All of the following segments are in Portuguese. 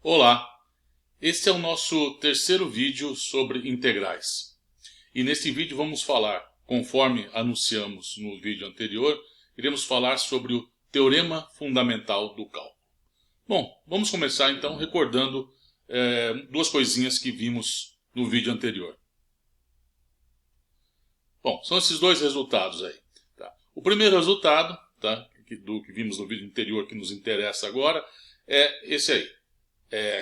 Olá, este é o nosso terceiro vídeo sobre integrais. E neste vídeo vamos falar, conforme anunciamos no vídeo anterior, iremos falar sobre o teorema fundamental do cálculo. Bom, vamos começar então recordando duas coisinhas que vimos no vídeo anterior. Bom, são esses dois resultados aí. Tá? O primeiro resultado, tá, do que vimos no vídeo anterior que nos interessa agora, é esse aí.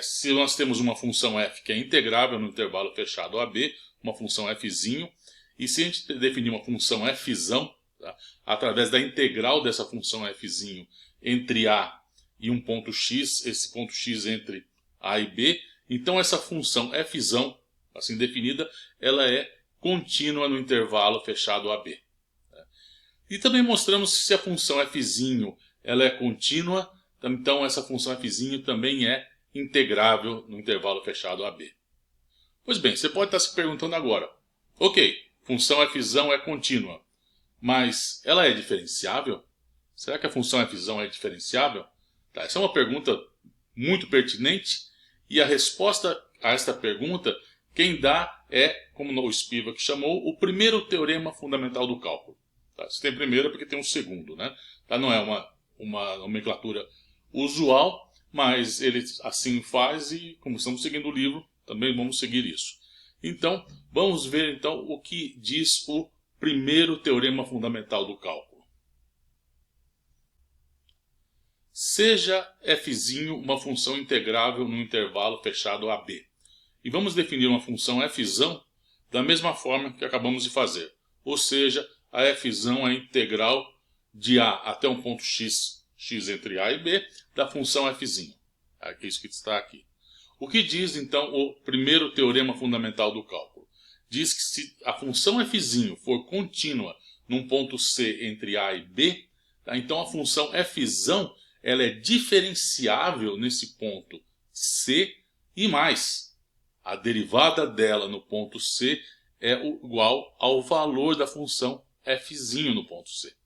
Se nós temos uma função f que é integrável no intervalo fechado AB, uma função fzinho, e se a gente definir uma função fzão, tá, através da integral dessa função fzinho entre A e um ponto x, esse ponto x entre A e B, então essa função fzão, assim definida, ela é contínua no intervalo fechado AB. Tá? E também mostramos que se a função fzinho ela é contínua, então essa função fzinho também é integrável no intervalo fechado AB. Pois bem, você pode estar se perguntando agora, ok, função fzão é contínua, mas ela é diferenciável? Será que a função fzão é diferenciável? Tá, essa é uma pergunta muito pertinente e a resposta a esta pergunta, quem dá é, como o Spivak chamou, o primeiro teorema fundamental do cálculo. Tá, se tem primeiro é porque tem um segundo, né? Tá, não é uma nomenclatura usual, mas ele assim faz e, como estamos seguindo o livro, também vamos seguir isso. Então, vamos ver então o que diz o primeiro teorema fundamental do cálculo. Seja fzinho uma função integrável no intervalo fechado AB. E vamos definir uma função fzão da mesma forma que acabamos de fazer. Ou seja, a fzão é a integral de A até um ponto x entre A e B, da função fzinho. É isso que está aqui. O que diz, então, o primeiro teorema fundamental do cálculo? Diz que se a função fzinho for contínua num ponto C entre A e B, tá? Então a função fzão ela é diferenciável nesse ponto C e mais. A derivada dela no ponto C é igual ao valor da função fzinho no ponto C.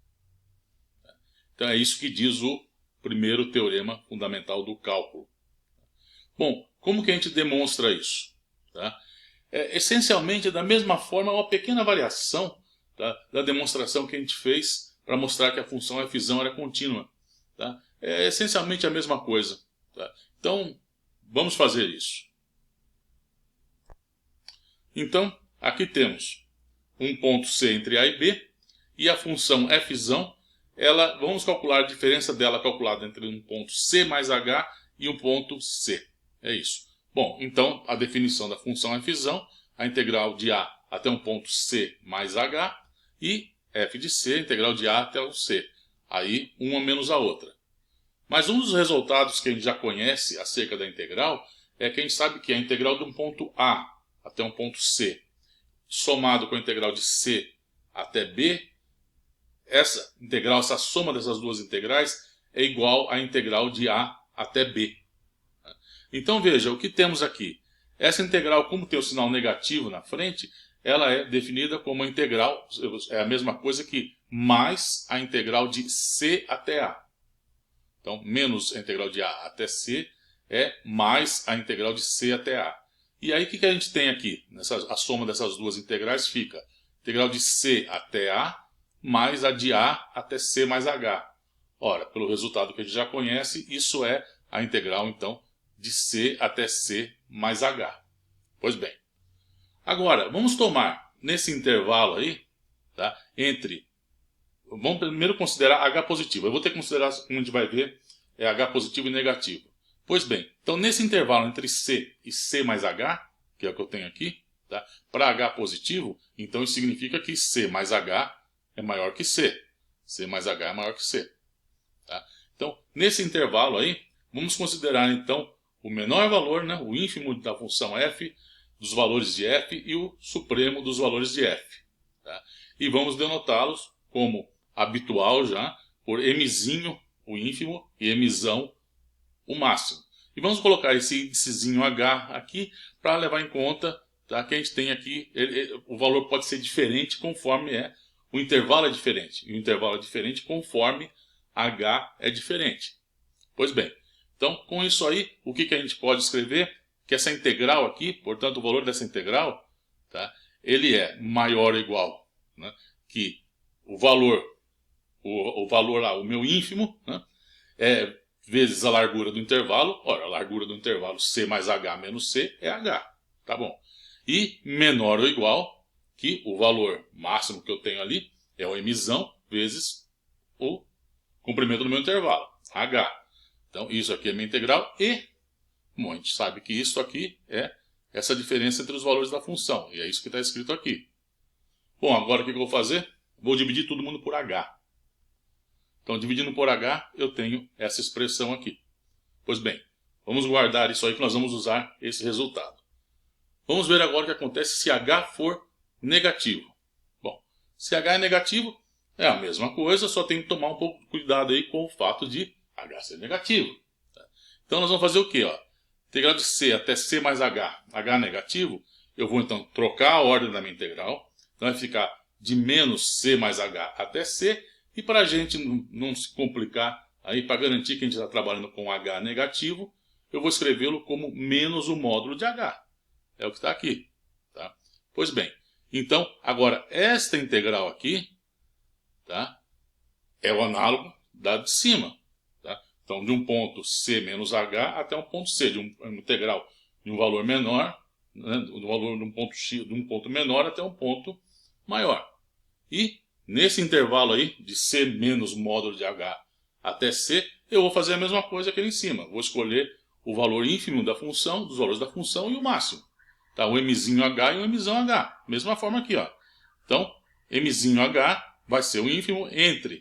Então é isso que diz o primeiro teorema fundamental do cálculo. Bom, como que a gente demonstra isso? Tá? Essencialmente, da mesma forma, uma pequena variação, tá, da demonstração que a gente fez para mostrar que a função fzão era contínua. Tá? É essencialmente a mesma coisa. Tá? Então, vamos fazer isso. Então, aqui temos um ponto C entre A e B, e a função fzão, vamos calcular a diferença dela calculada entre um ponto C mais H e um ponto C. É isso. Bom, então, a definição da função fzão, a integral de A até um ponto C mais H, e f de C, a integral de A até o C. Aí, uma menos a outra. Mas um dos resultados que a gente já conhece acerca da integral é que a gente sabe que a integral de um ponto A até um ponto C, somado com a integral de C até B, essa integral, essa soma dessas duas integrais é igual à integral de A até B. Então veja, o que temos aqui? Essa integral, como tem o sinal negativo na frente, ela é definida como a integral, é a mesma coisa que mais a integral de C até A. Então, menos a integral de A até C é mais a integral de C até A. E aí o que a gente tem aqui? A soma dessas duas integrais fica a integral de C até A mais a de A até C mais H. Ora, pelo resultado que a gente já conhece, isso é a integral, então, de C até C mais H. Pois bem. Agora, vamos tomar nesse intervalo aí, tá, vamos primeiro considerar H positivo. Eu vou ter que considerar, como a gente vai ver, H positivo e negativo. Pois bem, então nesse intervalo entre C e C mais H, que é o que eu tenho aqui, tá, para H positivo, então isso significa que C mais H é maior que C. C mais H é maior que C. Tá? Então, nesse intervalo aí, vamos considerar então o menor valor, né, o ínfimo da função f, dos valores de f e o supremo dos valores de f. Tá? E vamos denotá-los como habitual já, por mzinho, o ínfimo, e mzão, o máximo. E vamos colocar esse índicezinho h aqui para levar em conta, tá, que a gente tem aqui, o valor pode ser diferente conforme o intervalo é diferente. E o intervalo é diferente conforme h é diferente. Pois bem, Então, com isso aí, o que a gente pode escrever? Que essa integral aqui, portanto, o valor dessa integral, tá, ele é maior ou igual, né, que o valor lá, o meu ínfimo, né, vezes a largura do intervalo. Ora, a largura do intervalo C mais H menos C é H. Tá bom. E menor ou igual que o valor máximo que eu tenho ali é o mzão vezes o comprimento do meu intervalo, H. Então, isso aqui é minha integral e, bom, a gente sabe que isso aqui é essa diferença entre os valores da função. E é isso que está escrito aqui. Bom, agora o que eu vou fazer? Vou dividir todo mundo por H. Então, dividindo por H, eu tenho essa expressão aqui. Pois bem, vamos guardar isso aí que nós vamos usar esse resultado. Vamos ver agora o que acontece se H for negativo. Bom, se H é negativo, é a mesma coisa, só tem que tomar um pouco de cuidado aí com o fato de H ser negativo. Então, nós vamos fazer o quê? Integral de C até C mais H, H negativo, eu vou então trocar a ordem da minha integral. Então, vai ficar de menos C mais H até C. E para a gente não se complicar, aí para garantir que a gente está trabalhando com H negativo, eu vou escrevê-lo como menos o módulo de H. É o que está aqui. Tá? Pois bem, então, agora, esta integral aqui, tá, é o análogo da de cima. Tá? Então, de um ponto C menos H até um ponto C, de uma integral de um valor menor, né, do valor de um ponto X, de um ponto menor até um ponto maior. E nesse intervalo aí, de C menos módulo de H até C, eu vou fazer a mesma coisa aqui em cima. Vou escolher o valor ínfimo da função, dos valores da função e o máximo. Tá? O mzinho H e o mzão H. Mesma forma aqui. Ó. Então, mzinho H vai ser o ínfimo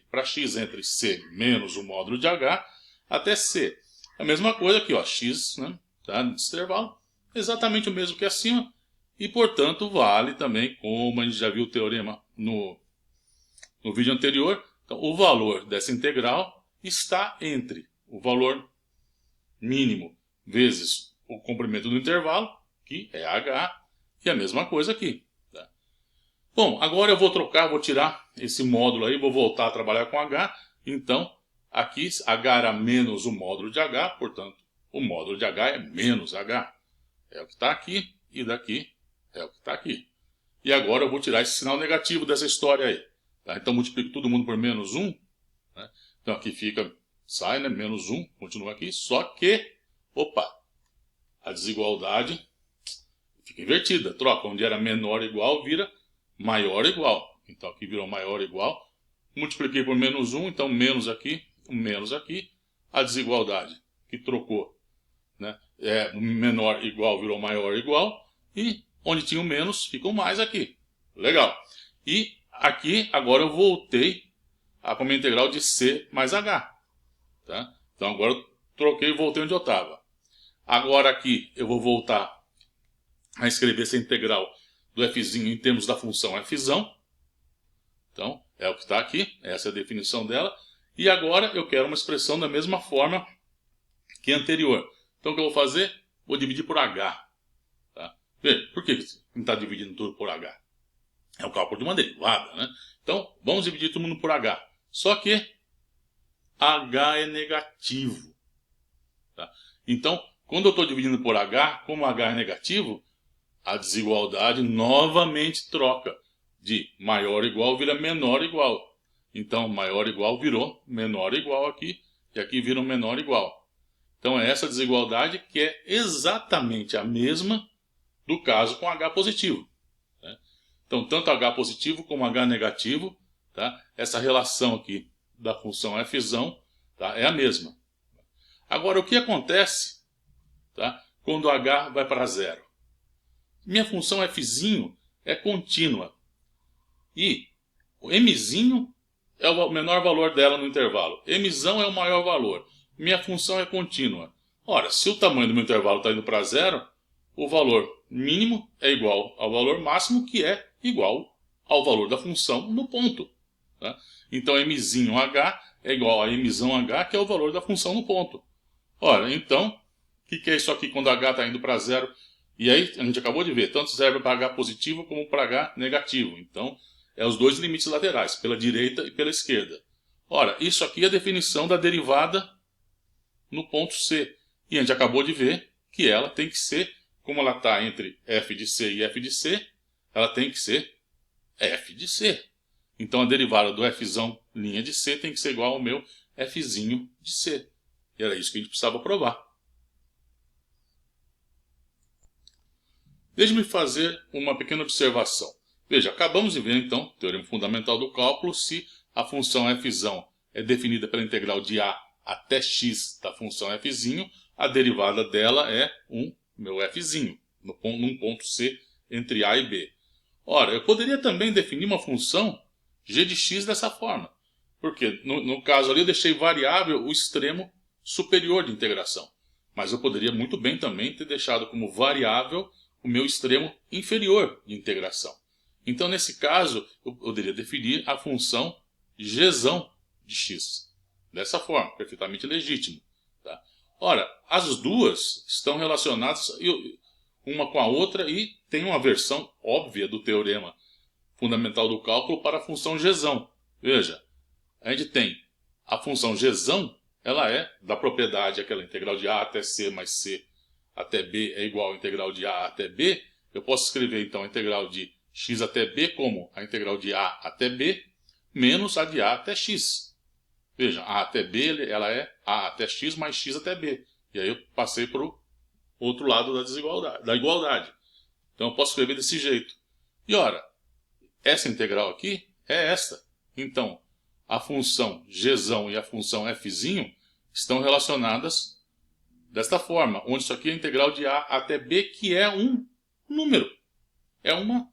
para x entre C menos o módulo de H até C. A mesma coisa aqui, ó, x, né, tá, nesse intervalo, exatamente o mesmo que acima. E, portanto, vale também, como a gente já viu o teorema no vídeo anterior, então, o valor dessa integral está entre o valor mínimo vezes o comprimento do intervalo, que é H, e a mesma coisa aqui. Tá? Bom, agora eu vou tirar esse módulo aí, vou voltar a trabalhar com H. Então, aqui H era menos o módulo de H, portanto, o módulo de H é menos H. É o que está aqui, e daqui é o que está aqui. E agora eu vou tirar esse sinal negativo dessa história aí. Tá? Então, multiplico todo mundo por menos 1. Né? Então, aqui sai, né? Menos 1, continua aqui. Só que, opa, a desigualdade fica invertida. Troca, onde era menor ou igual, vira maior ou igual. Então, aqui virou maior ou igual. Multipliquei por menos 1, então menos aqui, menos aqui. A desigualdade que trocou, né? Menor igual virou maior ou igual. E onde tinha o menos, fica o mais aqui. Legal. E aqui, agora eu voltei com a minha integral de C mais H. Tá? Então agora eu troquei e voltei onde eu estava. Agora aqui eu vou voltar a escrever essa integral do fzinho em termos da função fzão. Então, é o que está aqui. Essa é a definição dela. E agora eu quero uma expressão da mesma forma que a anterior. Então o que eu vou fazer? Vou dividir por H. Tá? Por que não está dividindo tudo por H? É o cálculo de uma derivada, né? Então, vamos dividir todo mundo por H. Só que H é negativo. Tá? Então, quando eu estou dividindo por H, como H é negativo, a desigualdade novamente troca. De maior ou igual vira menor ou igual. Então, maior ou igual virou menor ou igual aqui. E aqui vira um menor ou igual. Então, é essa desigualdade que é exatamente a mesma do caso com H positivo. Né? Então, tanto H positivo como H negativo, tá? Essa relação aqui da função fzão, tá? É a mesma. Agora, o que acontece, tá? Quando H vai para zero? Minha função fzinho é contínua. E o mzinho é o menor valor dela no intervalo. Mzão é o maior valor. Minha função é contínua. Ora, se o tamanho do meu intervalo está indo para zero, o valor mínimo é igual ao valor máximo, que é igual ao valor da função no ponto. Tá? Então, mzinho h é igual a mzão h, que é o valor da função no ponto. Ora, então, o que é isso aqui quando h está indo para zero? E aí, a gente acabou de ver, tanto serve para h positivo como para h negativo. Então, é os dois limites laterais, pela direita e pela esquerda. Ora, isso aqui é a definição da derivada no ponto C. E a gente acabou de ver que ela tem que ser, como ela está entre f de c e f de c, ela tem que ser f de c. Então a derivada do fzão linha de c tem que ser igual ao meu fzinho de c. E era isso que a gente precisava provar. Deixe-me fazer uma pequena observação. Veja, acabamos de ver então, teorema fundamental do cálculo, se a função fzão é definida pela integral de a até x da função fzinho, a derivada dela é meu fzinho, num ponto C entre A e B. Ora, eu poderia também definir uma função g de x dessa forma, porque no caso ali eu deixei variável o extremo superior de integração, mas eu poderia muito bem também ter deixado como variável o meu extremo inferior de integração. Então, nesse caso, eu poderia definir a função gzão de x. Dessa forma, perfeitamente legítimo. Tá? Ora, as duas estão relacionadas uma com a outra e tem uma versão óbvia do teorema fundamental do cálculo para a função gzão. Veja, a gente tem a função gzão, ela é da propriedade aquela integral de a até c mais c até b é igual à integral de a até b. Eu posso escrever então a integral de x até b como a integral de a até b menos a de a até x. Veja, a até b ela é a até x mais x até b. E aí eu passei para o outro lado da igualdade. Então eu posso escrever desse jeito. E ora, essa integral aqui é esta. Então, a função gzão e a função fzinho estão relacionadas desta forma, onde isso aqui é a integral de a até b, que é um número. É uma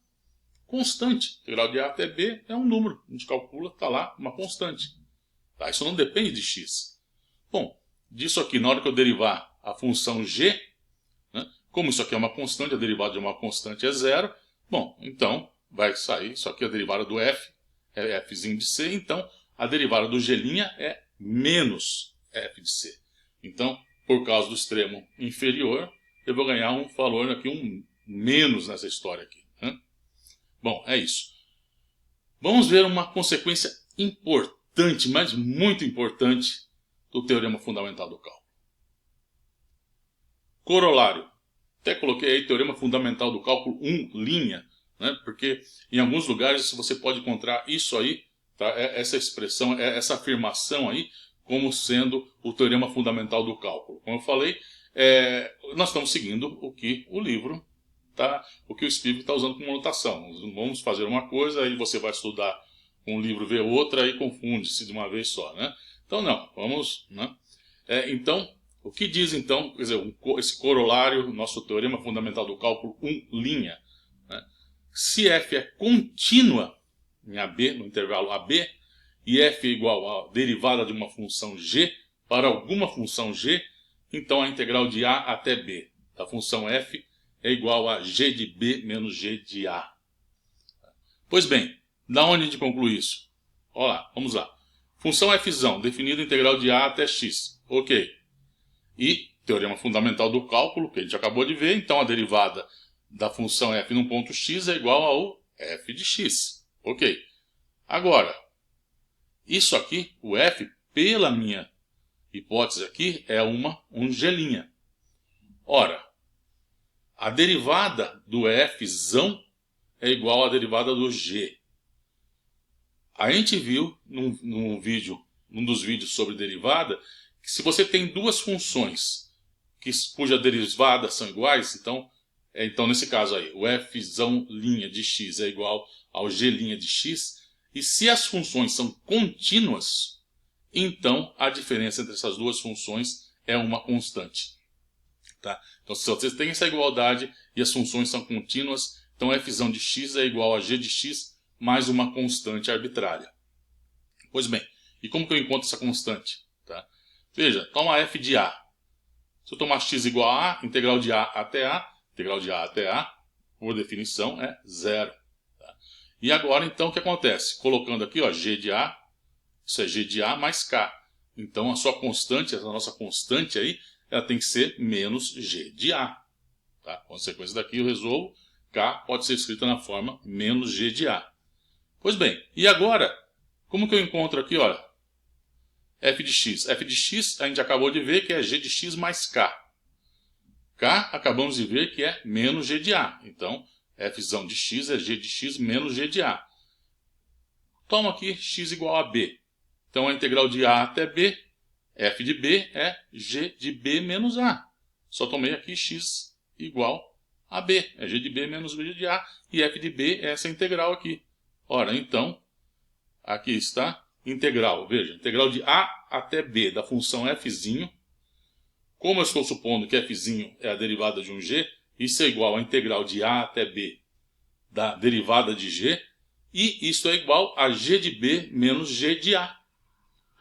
constante. A integral de a até b é um número. A gente calcula, está lá, uma constante. Tá? Isso não depende de x. Bom, disso aqui, na hora que eu derivar a função g, né, como isso aqui é uma constante, a derivada de uma constante é zero, bom, então vai sair, isso aqui é a derivada do f, é fzinho de c, então a derivada do g' é menos f de c. Então, por causa do extremo inferior, eu vou ganhar um valor aqui, um menos nessa história aqui. Né? Bom, é isso. Vamos ver uma consequência importante, mas muito importante, do teorema fundamental do cálculo. Corolário. Até coloquei aí teorema fundamental do cálculo 1, linha, né? Porque em alguns lugares você pode encontrar isso aí, tá? Essa expressão, essa afirmação aí, como sendo o teorema fundamental do cálculo. Como eu falei, nós estamos seguindo o que o livro, o que o Spivak está usando como notação. Vamos fazer uma coisa, aí você vai estudar um livro, vê outra, e confunde-se de uma vez só. Né? Então não, vamos... Né? Então, o que diz então, quer dizer, esse corolário, nosso teorema fundamental do cálculo 1, linha. Né? Se f é contínua em AB, no intervalo AB, e f é igual à derivada de uma função g para alguma função g, então a integral de a até b da função f é igual a g de b menos g de a. Pois bem, da onde a gente conclui isso? Olha lá, vamos lá. Função fzão, definida integral de a até x. Ok. E teorema fundamental do cálculo, que a gente acabou de ver, então a derivada da função f num ponto x é igual ao f de x. Ok. Agora, isso aqui, o f, pela minha hipótese aqui, é um g'. Ora, a derivada do fzão é igual à derivada do g. A gente viu num dos vídeos sobre derivada, que se você tem duas funções cuja derivadas são iguais, então nesse caso aí, o fzão' de x é igual ao g' de x, e se as funções são contínuas, então a diferença entre essas duas funções é uma constante. Tá? Então, se vocês têm essa igualdade e as funções são contínuas, então fzão de x é igual a g de x mais uma constante arbitrária. Pois bem, e como que eu encontro essa constante? Tá? Veja, toma f de a. Se eu tomar x igual a a, integral de a até a, por definição, é zero. Tá? E agora, então, o que acontece? Colocando aqui, ó, g de a, isso é g de a mais k. Então, a sua constante, essa nossa constante aí, ela tem que ser menos g de a. Tá? Consequência daqui eu resolvo, k pode ser escrita na forma menos g de a. Pois bem, e agora, como que eu encontro aqui, olha, f de x? F de x a gente acabou de ver que é g de x mais k. K, acabamos de ver que é menos G de A. Então, f de x é G de x menos G de A. Toma aqui x igual a B. Então, a integral de A até B, f de B é G de B menos A. Só tomei aqui x igual a B. É G de B menos G de A. E f de B é essa integral aqui. Ora, então, aqui está integral. Veja, integral de A até B da função f. Como eu estou supondo que f é a derivada de um g, isso é igual à integral de A até B da derivada de g. E isso é igual a G de B menos G de A.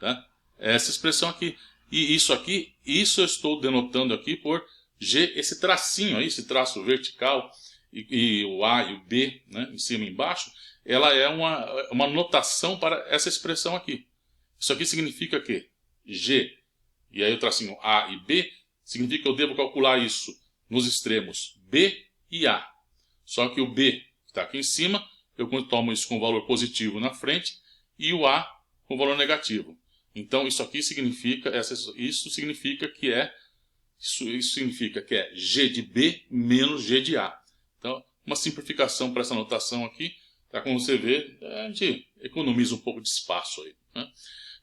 Tá? Essa expressão aqui. E isso aqui, isso eu estou denotando aqui por G, esse tracinho aí, esse traço vertical, e o A e o B, né, em cima e embaixo, ela é uma notação para essa expressão aqui. Isso aqui significa que G, e aí o tracinho A e B, significa que eu devo calcular isso nos extremos B e A. Só que o B, que está aqui em cima, eu tomo isso com valor positivo na frente, e o A com valor negativo. Então, isso aqui significa, isso significa que é G de B menos G de A. Então, uma simplificação para essa notação aqui, tá? Como você vê, a gente economiza um pouco de espaço aí, né?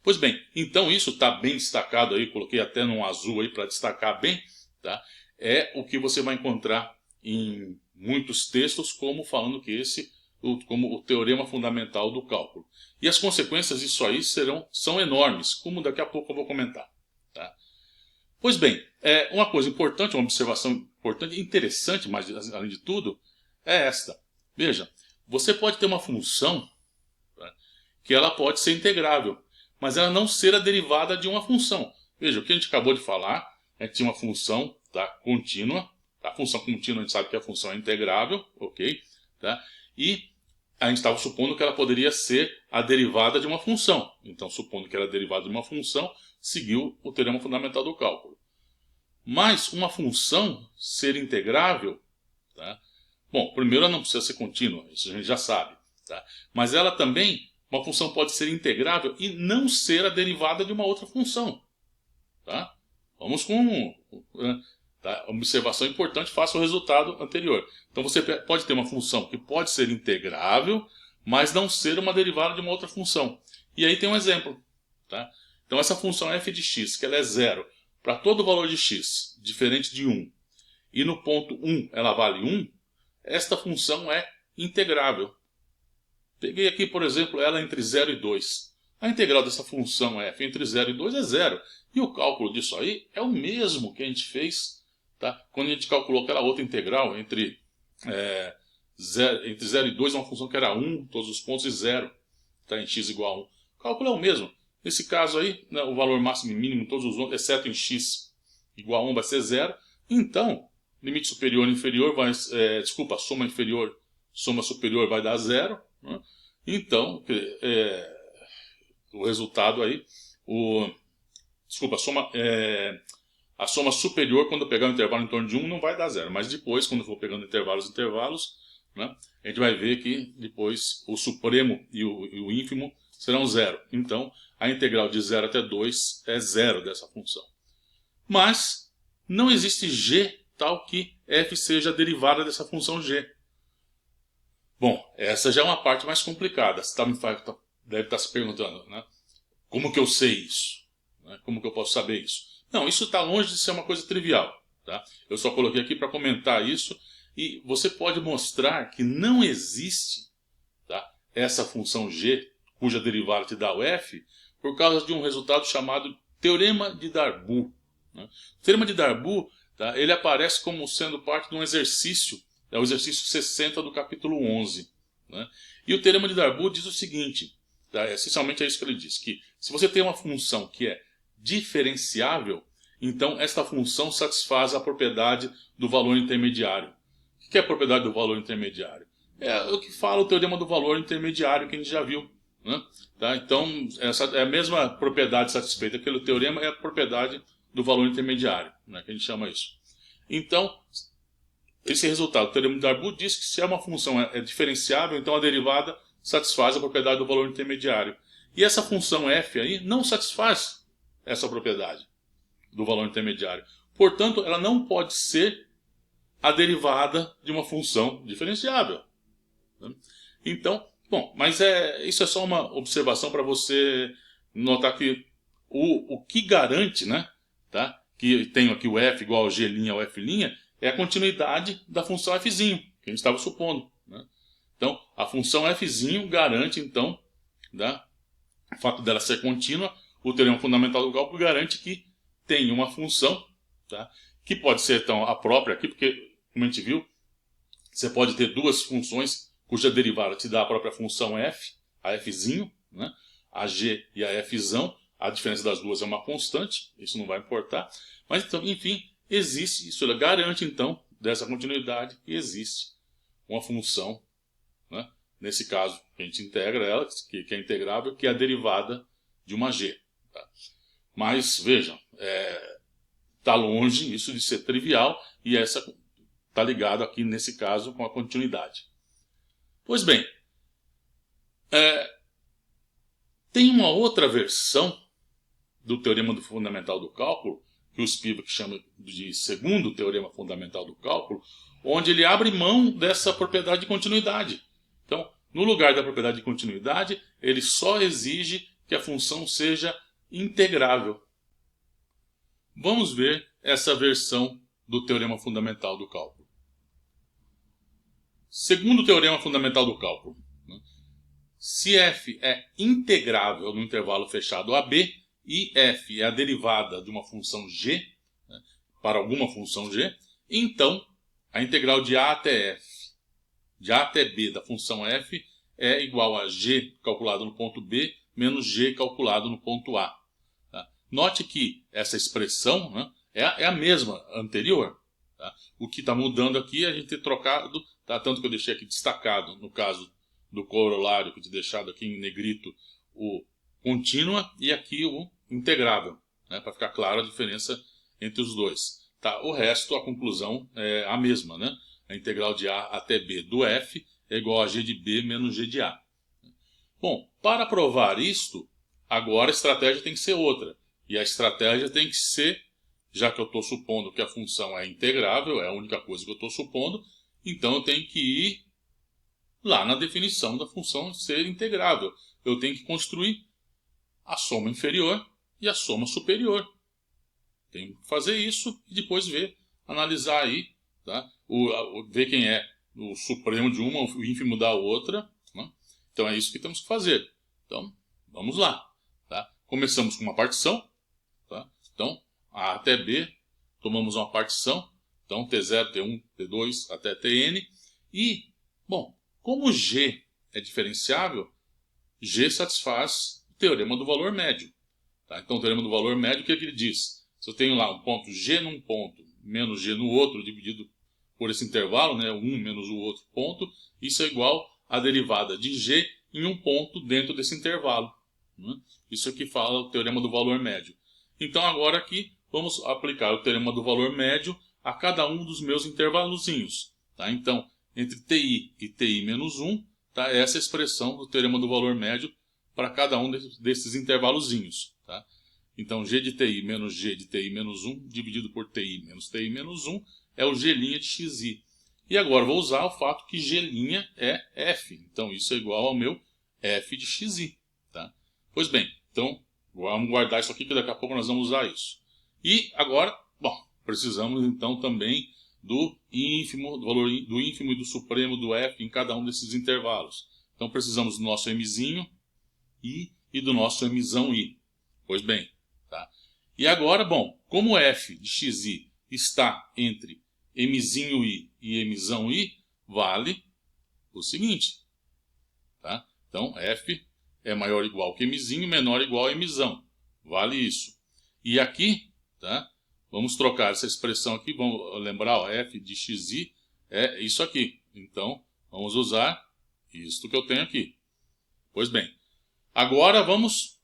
Pois bem, então isso está bem destacado aí, coloquei até num azul aí para destacar bem, tá? É o que você vai encontrar em muitos textos, como falando que como o teorema fundamental do cálculo. E as consequências disso aí são enormes, como daqui a pouco eu vou comentar. Tá? Pois bem, uma coisa importante, uma observação importante e interessante, mas além de tudo, é esta. Veja, você pode ter uma função, tá, que ela pode ser integrável, mas ela não ser a derivada de uma função. Veja, o que a gente acabou de falar é que tinha uma função, tá, contínua. A função contínua a gente sabe que a função é integrável, ok? Tá? E a gente estava supondo que ela poderia ser a derivada de uma função. Então, supondo que era a derivada de uma função, seguiu o teorema fundamental do cálculo. Mas uma função ser integrável, tá? Bom, primeiro ela não precisa ser contínua, isso a gente já sabe. Tá? Mas ela também, uma função pode ser integrável e não ser a derivada de uma outra função. Tá? Vamos com... Tá? Observação importante, faça o resultado anterior. Então você pode ter uma função que pode ser integrável, mas não ser uma derivada de uma outra função. E aí tem um exemplo. Tá? Então essa função f de x, que ela é zero para todo valor de x, diferente de 1, e no ponto 1 ela vale 1, esta função é integrável. Peguei aqui, por exemplo, ela entre 0 e 2. A integral dessa função f entre 0 e 2 é 0. E o cálculo disso aí é o mesmo que a gente fez, tá, quando a gente calculou aquela outra integral entre 0 e 2, uma função que era 1, todos os pontos, e 0, tá, em x igual a 1. O cálculo é o mesmo. Nesse caso aí, né, o valor máximo e mínimo, todos os outros, exceto em x igual a 1, vai ser 0. Então, limite superior e inferior, a soma inferior, soma superior vai dar 0. Né? Então, o resultado aí, a soma superior, quando eu pegar um intervalo em torno de 1, não vai dar 0. Mas depois, quando eu for pegando intervalos, né, a gente vai ver que depois o supremo e o ínfimo serão 0. Então, a integral de 0 até 2 é 0 dessa função. Mas não existe g tal que f seja a derivada dessa função g. Bom, essa já é uma parte mais complicada. Você deve estar se perguntando, né? Como que eu sei isso? Né? Como que eu posso saber isso? Não, isso está longe de ser uma coisa trivial. Tá? Eu só coloquei aqui para comentar isso. E você pode mostrar que não existe, tá, essa função g, cuja derivada te dá o f, por causa de um resultado chamado Teorema de Darboux. Né? O Teorema de Darboux, tá, ele aparece como sendo parte de um exercício, é o exercício 60 do capítulo 11. Né? E o Teorema de Darboux diz o seguinte, tá, essencialmente é isso que ele diz, que se você tem uma função que é diferenciável, então esta função satisfaz a propriedade do valor intermediário. O que é a propriedade do valor intermediário? É o que fala o teorema do valor intermediário que a gente já viu. Né? Tá? Então, essa é a mesma propriedade satisfeita. Aquele teorema é a propriedade do valor intermediário, né, que a gente chama isso. Então, esse resultado, o teorema de Darboux diz que se uma função é diferenciável, então a derivada satisfaz a propriedade do valor intermediário. E essa função f aí não satisfaz essa propriedade do valor intermediário. Portanto, ela não pode ser a derivada de uma função diferenciável. Então, bom, mas isso é só uma observação para você notar que o que garante, né, tá, que tenho aqui o f igual a g' ao f', é a continuidade da função f', que a gente estava supondo. Né? Então, a função f' garante, então, tá, o fato dela ser contínua, o teorema fundamental do cálculo garante que tem uma função, tá, que pode ser, então, a própria aqui, porque, como a gente viu, você pode ter duas funções cuja derivada te dá a própria função f, a f', né, a g e a f', a diferença das duas é uma constante, isso não vai importar, mas, então, enfim, existe, isso garante, então, dessa continuidade, que existe uma função, né, nesse caso, a gente integra ela, que é integrável, que é a derivada de uma g. Tá? Mas, vejam, está longe isso de ser trivial, e essa está ligado aqui, nesse caso, com a continuidade. Pois bem, tem uma outra versão do teorema fundamental do cálculo, que o Spivak chama de segundo teorema fundamental do cálculo, onde ele abre mão dessa propriedade de continuidade. Então, no lugar da propriedade de continuidade, ele só exige que a função seja integrável. Vamos ver essa versão do teorema fundamental do cálculo. Segundo o teorema fundamental do cálculo, né, se f é integrável no intervalo fechado AB e f é a derivada de uma função g, né, para alguma função g, então a integral de a até f, de a até b da função f é igual a g calculado no ponto B menos g calculado no ponto A. Tá? Note que essa expressão, né, é a mesma anterior. Tá? O que está mudando aqui é a gente ter trocado, tá? Tanto que eu deixei aqui destacado, no caso do corolário, que eu tinha deixado aqui em negrito, o contínua e aqui o integrável, né, para ficar clara a diferença entre os dois. Tá? O resto, a conclusão é a mesma. Né? A integral de A até B do f é igual a g de B menos g de A. Bom, para provar isto, agora a estratégia tem que ser outra. E a estratégia tem que ser, já que eu estou supondo que a função é integrável, é a única coisa que eu estou supondo, então eu tenho que ir lá na definição da função ser integrável. Eu tenho que construir a soma inferior e a soma superior. Tenho que fazer isso e depois analisar aí, tá? Ver quem é o supremo de uma, o ínfimo da outra. Né? Então é isso que temos que fazer. Então, vamos lá. Tá? Começamos com uma partição. Tá? Então, A até B, tomamos uma partição. Então, T0, T1, T2 até Tn. E, bom, como G é diferenciável, G satisfaz o teorema do valor médio. Tá? Então, o teorema do valor médio, o que ele diz? Se eu tenho lá um ponto G num ponto, menos G no outro, dividido por esse intervalo, né, um menos o outro ponto, isso é igual à derivada de G em um ponto dentro desse intervalo. Né? Isso aqui fala o teorema do valor médio. Então, agora aqui, vamos aplicar o teorema do valor médio a cada um dos meus intervalozinhos. Tá? Então, entre TI e TI menos 1, tá? Essa é a expressão do teorema do valor médio para cada um desses intervalozinhos. Tá? Então, G de TI menos G de TI menos 1, dividido por TI menos 1, é o G' de xi. E agora vou usar o fato que G' é f. Então, isso é igual ao meu f de xi. Tá? Pois bem, então, vamos guardar isso aqui que daqui a pouco nós vamos usar isso. E agora, bom, precisamos então também do ínfimo, do valor do ínfimo e do supremo do f em cada um desses intervalos. Então, precisamos do nosso mzinho i e do nosso mzão i. Pois bem, tá? E agora, bom, como f de xi está entre mzinho i e mzão i, vale o seguinte. Tá? Então, f é maior ou igual que mzinho, menor ou igual a mzão. Vale isso. E aqui, tá? Vamos trocar essa expressão aqui, vamos lembrar, ó, f de xi é isso aqui. Então, vamos usar isto que eu tenho aqui. Pois bem, agora vamos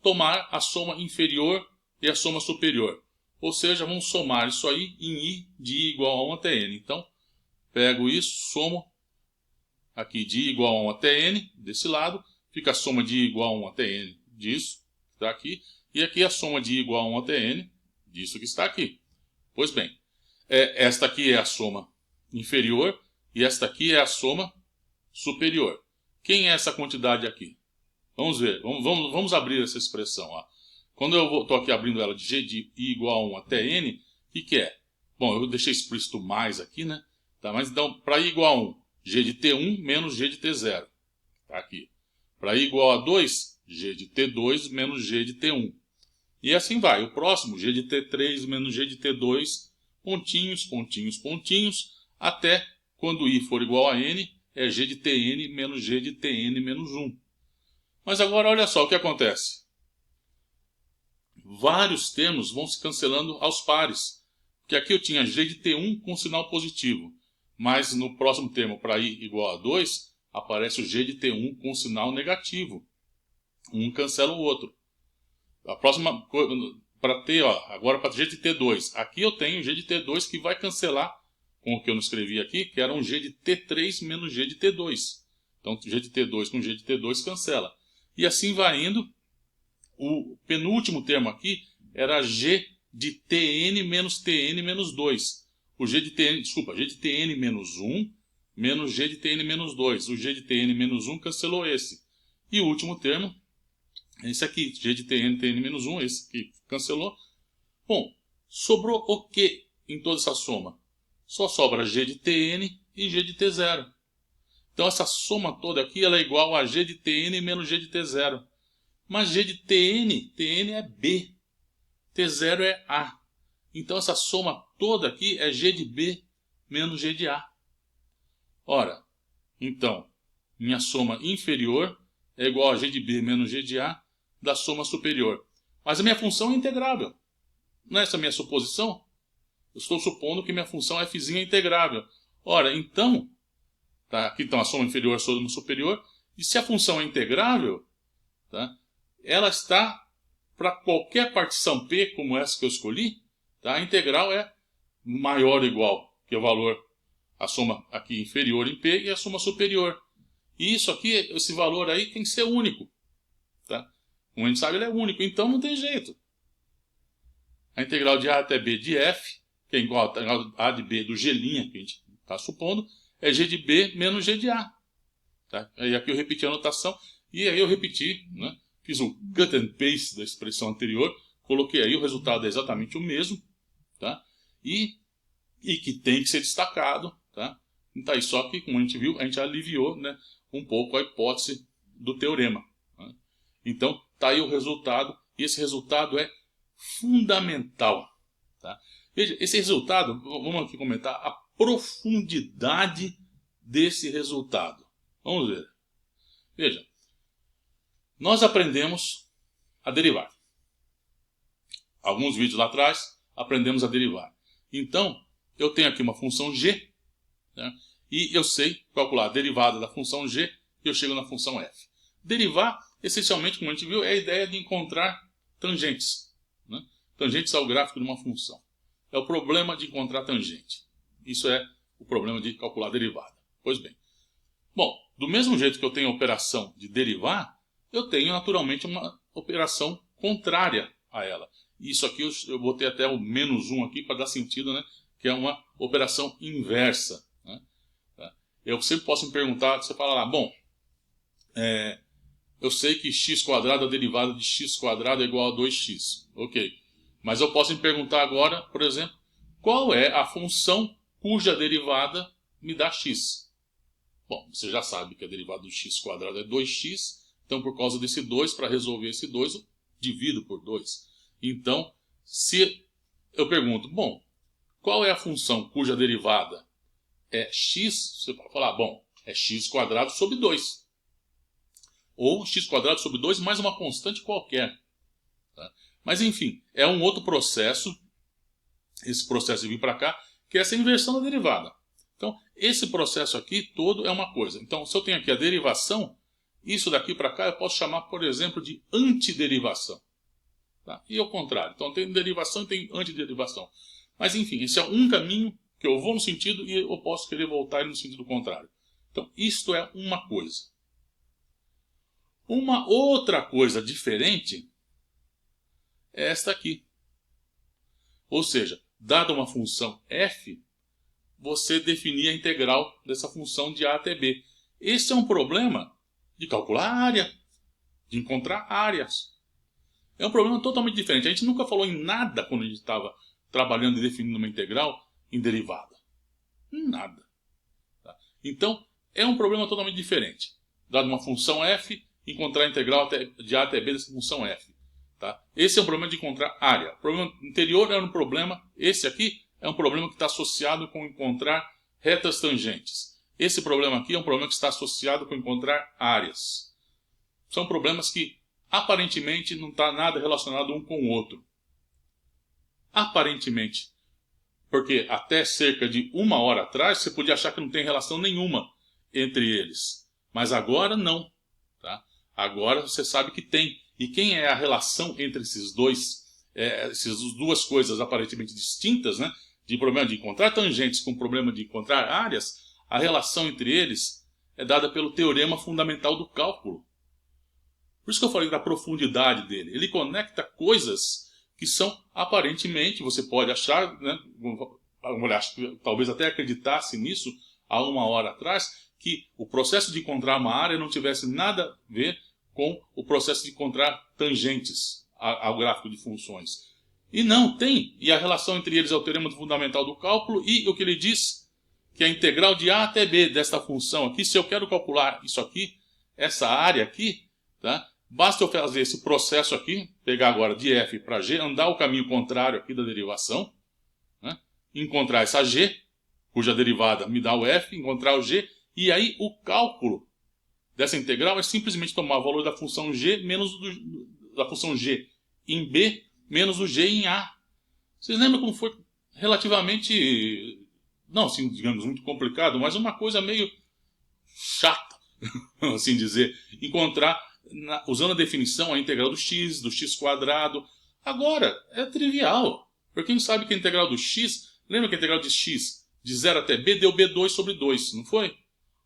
tomar a soma inferior e a soma superior. Ou seja, vamos somar isso aí em i de i igual a 1 até n. Então, pego isso, somo aqui de i igual a 1 até n, desse lado, fica a soma de i igual a 1 até n disso, que está aqui, e aqui a soma de i igual a 1 até n, disso que está aqui. Pois bem, Esta aqui é a soma inferior e esta aqui é a soma superior. Quem é essa quantidade aqui? Vamos ver, vamos abrir essa expressão. Ó. Quando eu estou aqui abrindo ela de g de i igual a 1 até n, o que é? Bom, eu deixei explícito mais aqui, né? Tá, mas então, para i igual a 1, g de t1 menos g de t0. Tá aqui. Para i igual a 2, g de t2 menos g de t1. E assim vai. O próximo, g de t3 menos g de t2, pontinhos, pontinhos, pontinhos, até quando i for igual a n, é g de tn menos g de tn menos 1. Mas agora olha só o que acontece. Vários termos vão se cancelando aos pares. Porque aqui eu tinha g de t1 com sinal positivo. Mas no próximo termo, para i igual a 2, aparece o g de t1 com sinal negativo. Um cancela o outro. A próxima, para t, ó, agora para g de t2. Aqui eu tenho g de t2 que vai cancelar com o que eu não escrevi aqui, que era um g de t3 menos g de t2. Então, g de t2 com g de t2 cancela. E assim vai indo. O penúltimo termo aqui era g de tn menos tn menos 2. O g de tn, desculpa, g de tn menos 1 menos g de tn menos 2. O g de tn menos 1 cancelou esse. E o último termo, esse aqui, g de tn, tn menos 1, esse que cancelou. Bom, sobrou o que em toda essa soma? Só sobra g de tn e g de t0. Então essa soma toda aqui ela é igual a g de tn menos g de t0. Mas g de tn é b, t0 é a. Então essa soma toda aqui é g de b menos g de a. Ora, então, minha soma inferior é igual a g de b menos g de a da soma superior. Mas a minha função é integrável. Não é essa a minha suposição? Eu estou supondo que minha função f é integrável. Ora, então, tá, aqui está a soma inferior e a soma superior. E se a função é integrável, tá, ela está para qualquer partição p, como essa que eu escolhi, tá, a integral é maior ou igual que o valor, a soma aqui inferior em p e a soma superior. E isso aqui, esse valor aí tem que ser único. Tá? Como a gente sabe, ele é único, então não tem jeito. A integral de a até b de f, que é igual a de b do g', que a gente está supondo, é g de b menos g de a. Tá? Aí aqui eu repeti a notação, e aí eu repeti, né? Fiz um cut and paste da expressão anterior, coloquei aí, o resultado é exatamente o mesmo, tá? E que tem que ser destacado, tá? Então, aí, só que, como a gente viu, a gente aliviou, né, um pouco a hipótese do teorema. Né? Então, está aí o resultado, e esse resultado é fundamental. Tá? Veja, esse resultado, vamos aqui comentar a profundidade desse resultado. Vamos ver. Veja, nós aprendemos a derivar. Alguns vídeos lá atrás, aprendemos a derivar. Então, eu tenho aqui uma função g, né, e eu sei calcular a derivada da função g, e eu chego na função f. Derivar, essencialmente, como a gente viu, é a ideia de encontrar tangentes. Né? Tangentes ao gráfico de uma função. É o problema de encontrar tangente. Isso é o problema de calcular a derivada. Pois bem. Bom, do mesmo jeito que eu tenho a operação de derivar, eu tenho naturalmente uma operação contrária a ela. Isso aqui eu botei até o menos 1 aqui para dar sentido, né? Que é uma operação inversa. Né? Eu sempre posso me perguntar, você fala lá, bom, eu sei que x² a derivada de x² é igual a 2x. Ok. Mas eu posso me perguntar agora, por exemplo, qual é a função cuja derivada me dá x? Bom, você já sabe que a derivada do x² é 2x. Então, por causa desse 2, para resolver esse 2, eu divido por 2. Então, se eu pergunto, bom, qual é a função cuja derivada é x? Você pode falar, bom, é x² sobre 2. Ou x² sobre 2 mais uma constante qualquer. Tá? Mas, enfim, é um outro processo, esse processo de vir para cá, que é essa inversão da derivada. Então, esse processo aqui todo é uma coisa. Então, se eu tenho aqui a derivação, isso daqui para cá eu posso chamar, por exemplo, de antiderivação. Tá? E ao contrário. Então tem derivação e tem antiderivação. Mas enfim, esse é um caminho que eu vou no sentido e eu posso querer voltar no sentido contrário. Então isto é uma coisa. Uma outra coisa diferente é esta aqui. Ou seja, dada uma função f, você definir a integral dessa função de a até b. Esse é um problema de calcular área, de encontrar áreas. É um problema totalmente diferente. A gente nunca falou em nada quando a gente estava trabalhando e definindo uma integral em derivada. Nada. Tá? Então, é um problema totalmente diferente. Dado uma função f, encontrar a integral de a até b dessa função f. Tá? Esse é um problema de encontrar área. O problema anterior era um problema, esse aqui é um problema que está associado com encontrar retas tangentes. Esse problema aqui é um problema que está associado com encontrar áreas. São problemas que aparentemente não está nada relacionado um com o outro. Aparentemente. Porque até cerca de 1 hora atrás você podia achar que não tem relação nenhuma entre eles. Mas agora não. Tá? Agora você sabe que tem. E quem é a relação entre essas duas coisas aparentemente distintas, né? De problema de encontrar tangentes com problema de encontrar áreas, a relação entre eles é dada pelo teorema fundamental do cálculo. Por isso que eu falei da profundidade dele. Ele conecta coisas que são aparentemente, você pode achar, né, talvez até acreditasse nisso há 1 hora atrás, que o processo de encontrar uma área não tivesse nada a ver com o processo de encontrar tangentes ao gráfico de funções. E não tem. E a relação entre eles é o teorema fundamental do cálculo e o que ele diz, que a integral de a até b desta função aqui, se eu quero calcular isso aqui, essa área aqui, tá? Basta eu fazer esse processo aqui, pegar agora de f para g, andar o caminho contrário aqui da derivação, né? Encontrar essa g, cuja derivada me dá o f, encontrar o g, e aí o cálculo dessa integral é simplesmente tomar o valor da função g menos da função g em b menos o g em a. Vocês lembram como foi relativamente, não assim, digamos, muito complicado, mas uma coisa meio chata, assim dizer, encontrar, usando a definição, a integral do x quadrado. Agora, é trivial. Porque quem sabe que a integral do x, lembra que a integral de x de 0 até b deu b2 sobre 2, não foi?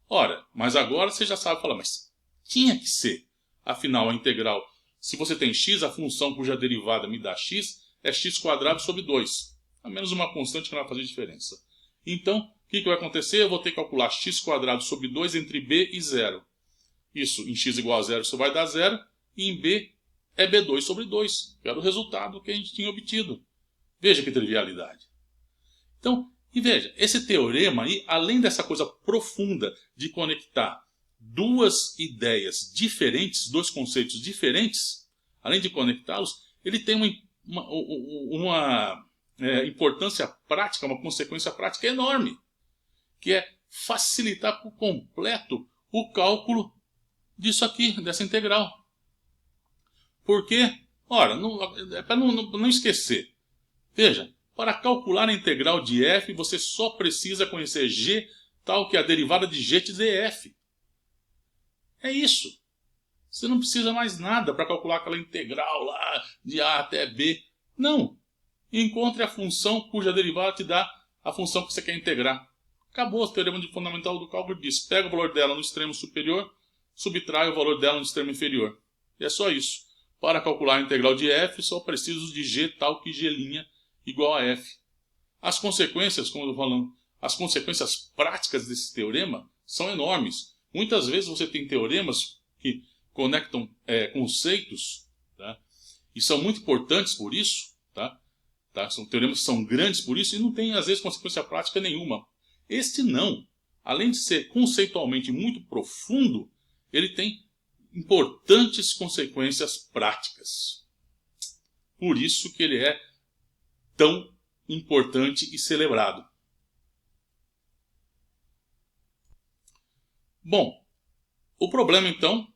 Ora, mas agora você já sabe falar, mas tinha que ser. Afinal, a integral, se você tem x, a função cuja derivada me dá x, é x quadrado sobre 2. A menos uma constante que não vai fazer diferença. Então, o que vai acontecer? Eu vou ter que calcular x quadrado sobre 2 entre b e 0. Isso, em x igual a 0, isso vai dar 0. E em b é b2 sobre 2. Que era o resultado que a gente tinha obtido. Veja que trivialidade. Então, e veja, esse teorema aí, além dessa coisa profunda de conectar duas ideias diferentes, dois conceitos diferentes, além de conectá-los, ele tem uma importância prática, uma consequência prática enorme, que é facilitar por completo o cálculo disso aqui, dessa integral. Por quê? Ora, para não esquecer, veja, para calcular a integral de f, você só precisa conhecer g, tal que a derivada de g te dê f. É isso. Você não precisa mais nada para calcular aquela integral lá de a até b. Não. Encontre a função cuja derivada te dá a função que você quer integrar. Acabou. O teorema fundamental do cálculo diz: pega o valor dela no extremo superior, subtrai o valor dela no extremo inferior. E é só isso. Para calcular a integral de f, só preciso de g tal que g' igual a f. As consequências, como eu estou falando, as consequências práticas desse teorema são enormes. Muitas vezes você tem teoremas que conectam conceitos, tá? E são muito importantes por isso, tá? São teoremas que são grandes por isso e não tem, às vezes, consequência prática nenhuma. Este não. Além de ser conceitualmente muito profundo, ele tem importantes consequências práticas. Por isso que ele é tão importante e celebrado. Bom, o problema então,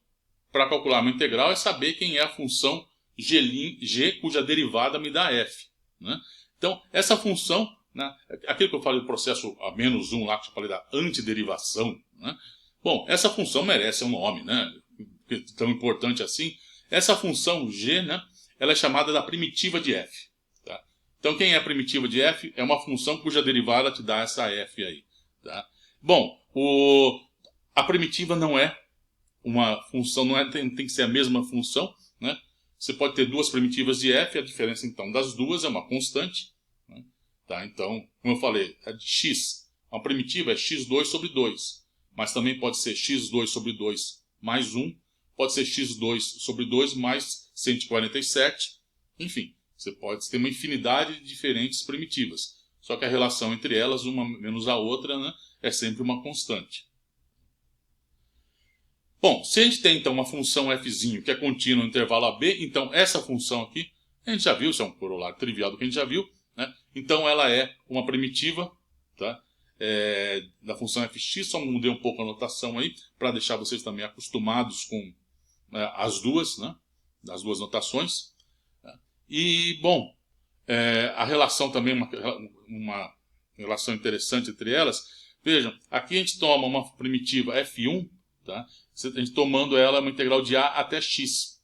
para calcular uma integral, é saber quem é a função g cuja derivada me dá f. Né? Então, essa função, né, aquilo que eu falei do processo a menos 1 lá, que eu falei da antiderivação, né? Bom, essa função merece um nome, né? Tão importante assim. Essa função g, né, ela é chamada da primitiva de f. Tá? Então, quem é a primitiva de f? É uma função cuja derivada te dá essa f aí. Tá? Bom, a primitiva não é uma função, tem que ser a mesma função. Né? Você pode ter duas primitivas de f, a diferença então das duas é uma constante. Né? Tá? Então, como eu falei, é de x. Uma primitiva é x2 sobre 2. Mas também pode ser x2 sobre 2 mais 1. Pode ser x2 sobre 2 mais 147. Enfim, você pode ter uma infinidade de diferentes primitivas. Só que a relação entre elas, uma menos a outra, né, é sempre uma constante. Bom, se a gente tem então uma função f que é contínua no intervalo AB, então essa função aqui, a gente já viu, isso é um corolário trivial do que a gente já viu, né? Então ela é uma primitiva, tá? Da função fx, só mudei um pouco a notação aí, para deixar vocês também acostumados com as duas, né? As duas notações. E, bom, a relação também, uma relação interessante entre elas. Vejam, aqui a gente toma uma primitiva f1, tá? A gente tomando ela uma integral de a até x.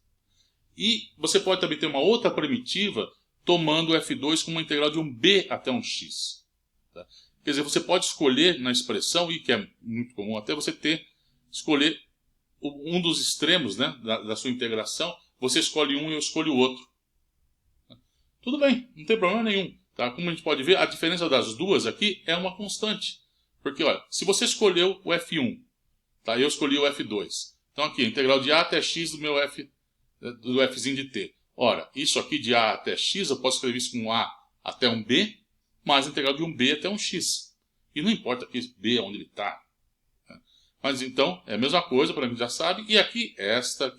E você pode também ter uma outra primitiva tomando f2 com uma integral de um b até um x. Tá? Quer dizer, você pode escolher na expressão, e que é muito comum até você escolher um dos extremos, né, da sua integração. Você escolhe um e eu escolho o outro. Tudo bem, não tem problema nenhum. Tá? Como a gente pode ver, a diferença das duas aqui é uma constante. Porque, olha, se você escolheu o f1, tá? Eu escolhi o f2. Então aqui, a integral de a até x do meu do fzinho de t. Ora, isso aqui de a até x, eu posso escrever isso com a até um b, mais a integral de um b até um x. E não importa aqui b onde ele está. Mas então, é a mesma coisa, para mim já sabe. E aqui, essa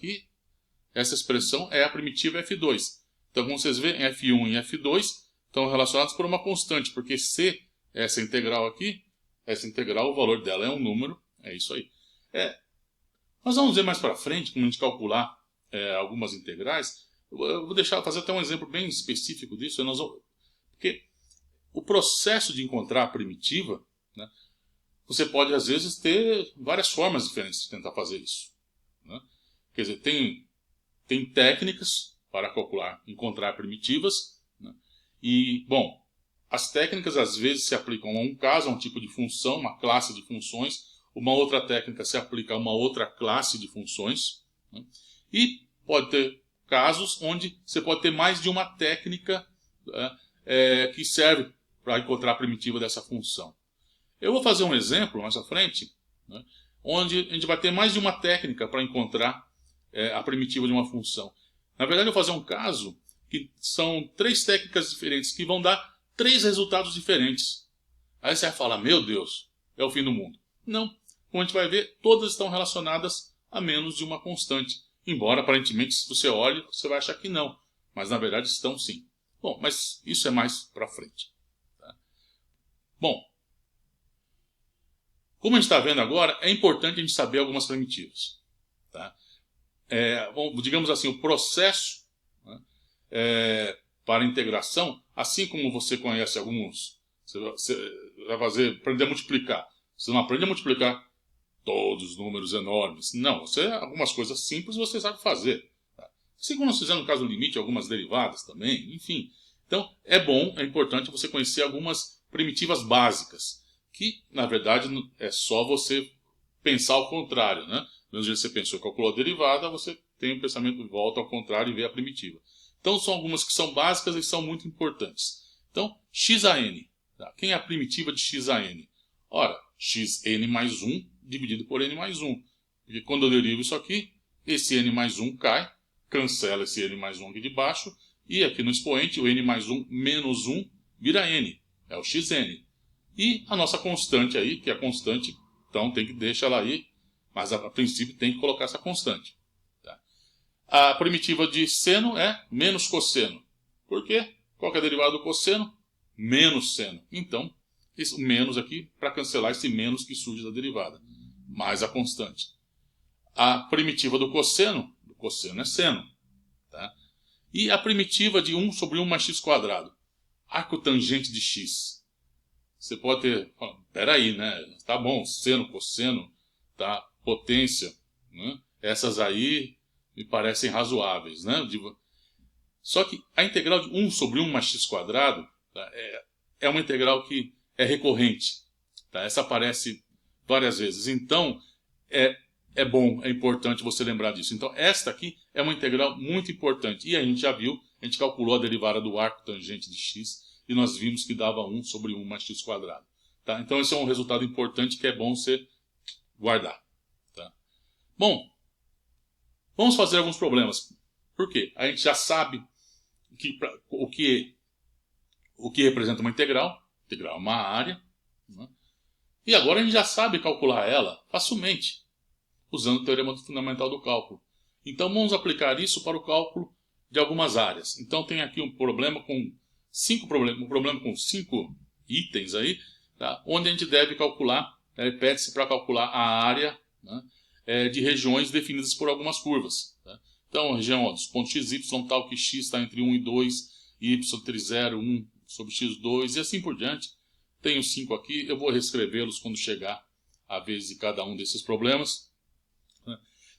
expressão é a primitiva f2. Então, como vocês veem, f1 e f2 estão relacionados por uma constante, porque se essa integral aqui, o valor dela é um número, é isso aí. Nós vamos ver mais para frente, como a gente calcular algumas integrais. Eu vou fazer até um exemplo bem específico disso. Porque o processo de encontrar a primitiva, né, você pode, às vezes, ter várias formas diferentes de tentar fazer isso. Né? Quer dizer, tem técnicas para encontrar primitivas. Né? E, bom, as técnicas, às vezes, se aplicam a um caso, a um tipo de função, uma classe de funções. Uma outra técnica se aplica a uma outra classe de funções. Né? E pode ter casos onde você pode ter mais de uma técnica que serve para encontrar a primitiva dessa função. Eu vou fazer um exemplo mais à frente, né, onde a gente vai ter mais de uma técnica para encontrar a primitiva de uma função. Na verdade, eu vou fazer um caso que são 3 técnicas diferentes que vão dar 3 resultados diferentes. Aí você vai falar, meu Deus, é o fim do mundo. Não. Como a gente vai ver, todas estão relacionadas a menos de uma constante. Embora, aparentemente, se você olha, você vai achar que não. Mas, na verdade, estão sim. Bom, mas isso é mais para frente. Tá? Bom, como a gente está vendo agora, é importante a gente saber algumas primitivas. Tá? Bom, digamos assim, o processo, né, para a integração, assim como você conhece alguns, você vai aprender a multiplicar. Você não aprende a multiplicar todos os números enormes. Não, algumas coisas simples você sabe fazer. Tá? Assim como nós fizemos no caso do limite, algumas derivadas também, enfim. Então, é importante você conhecer algumas primitivas básicas, que, na verdade, é só você pensar ao contrário, né? Mesmo jeito que você pensou e calculou a derivada, você tem um pensamento de volta ao contrário e vê a primitiva. Então, são algumas que são básicas e são muito importantes. Então, x a n. Tá? Quem é a primitiva de x a n? Ora, xn mais 1 dividido por n mais 1. Porque quando eu derivo isso aqui, esse n mais 1 cai, cancela esse n mais 1 aqui de baixo, e aqui no expoente, o n mais 1 menos 1 vira n, é o xn. E a nossa constante aí, que é a constante, então tem que deixar ela aí, mas a princípio tem que colocar essa constante. Tá? A primitiva de seno é menos cosseno. Por quê? Qual que é a derivada do cosseno? Menos seno. Então, esse menos aqui, para cancelar esse menos que surge da derivada, mais a constante. A primitiva do cosseno é seno. Tá? E a primitiva de 1 sobre 1 mais x quadrado, arcotangente de x. Você pode ter, peraí, né? Tá bom, seno, cosseno, tá? Potência, né? Essas aí me parecem razoáveis, né? Só que a integral de 1 sobre 1 mais x quadrado, tá? É uma integral que é recorrente. Tá? Essa aparece várias vezes. Então, é bom, é importante você lembrar disso. Então, esta aqui é uma integral muito importante. E a gente já viu, a gente calculou a derivada do arco tangente de x. e nós vimos que dava 1 sobre 1 mais x quadrado. Tá? Então esse é um resultado importante que é bom você guardar. Tá? Bom, vamos fazer alguns problemas. Por quê? A gente já sabe o que representa uma integral. Integral é uma área. Né? E agora a gente já sabe calcular ela facilmente, usando o teorema fundamental do cálculo. Então vamos aplicar isso para o cálculo de algumas áreas. Então tem aqui um problema com 5 itens aí, tá? Onde a gente deve calcular, pede-se para calcular a área, né, de regiões definidas por algumas curvas. Tá? Então a região dos pontos x, y, tal que x está entre 1 e 2, y entre 0 e 1 sobre x2 e assim por diante. Tenho 5 aqui, eu vou reescrevê-los quando chegar a vez de cada um desses problemas.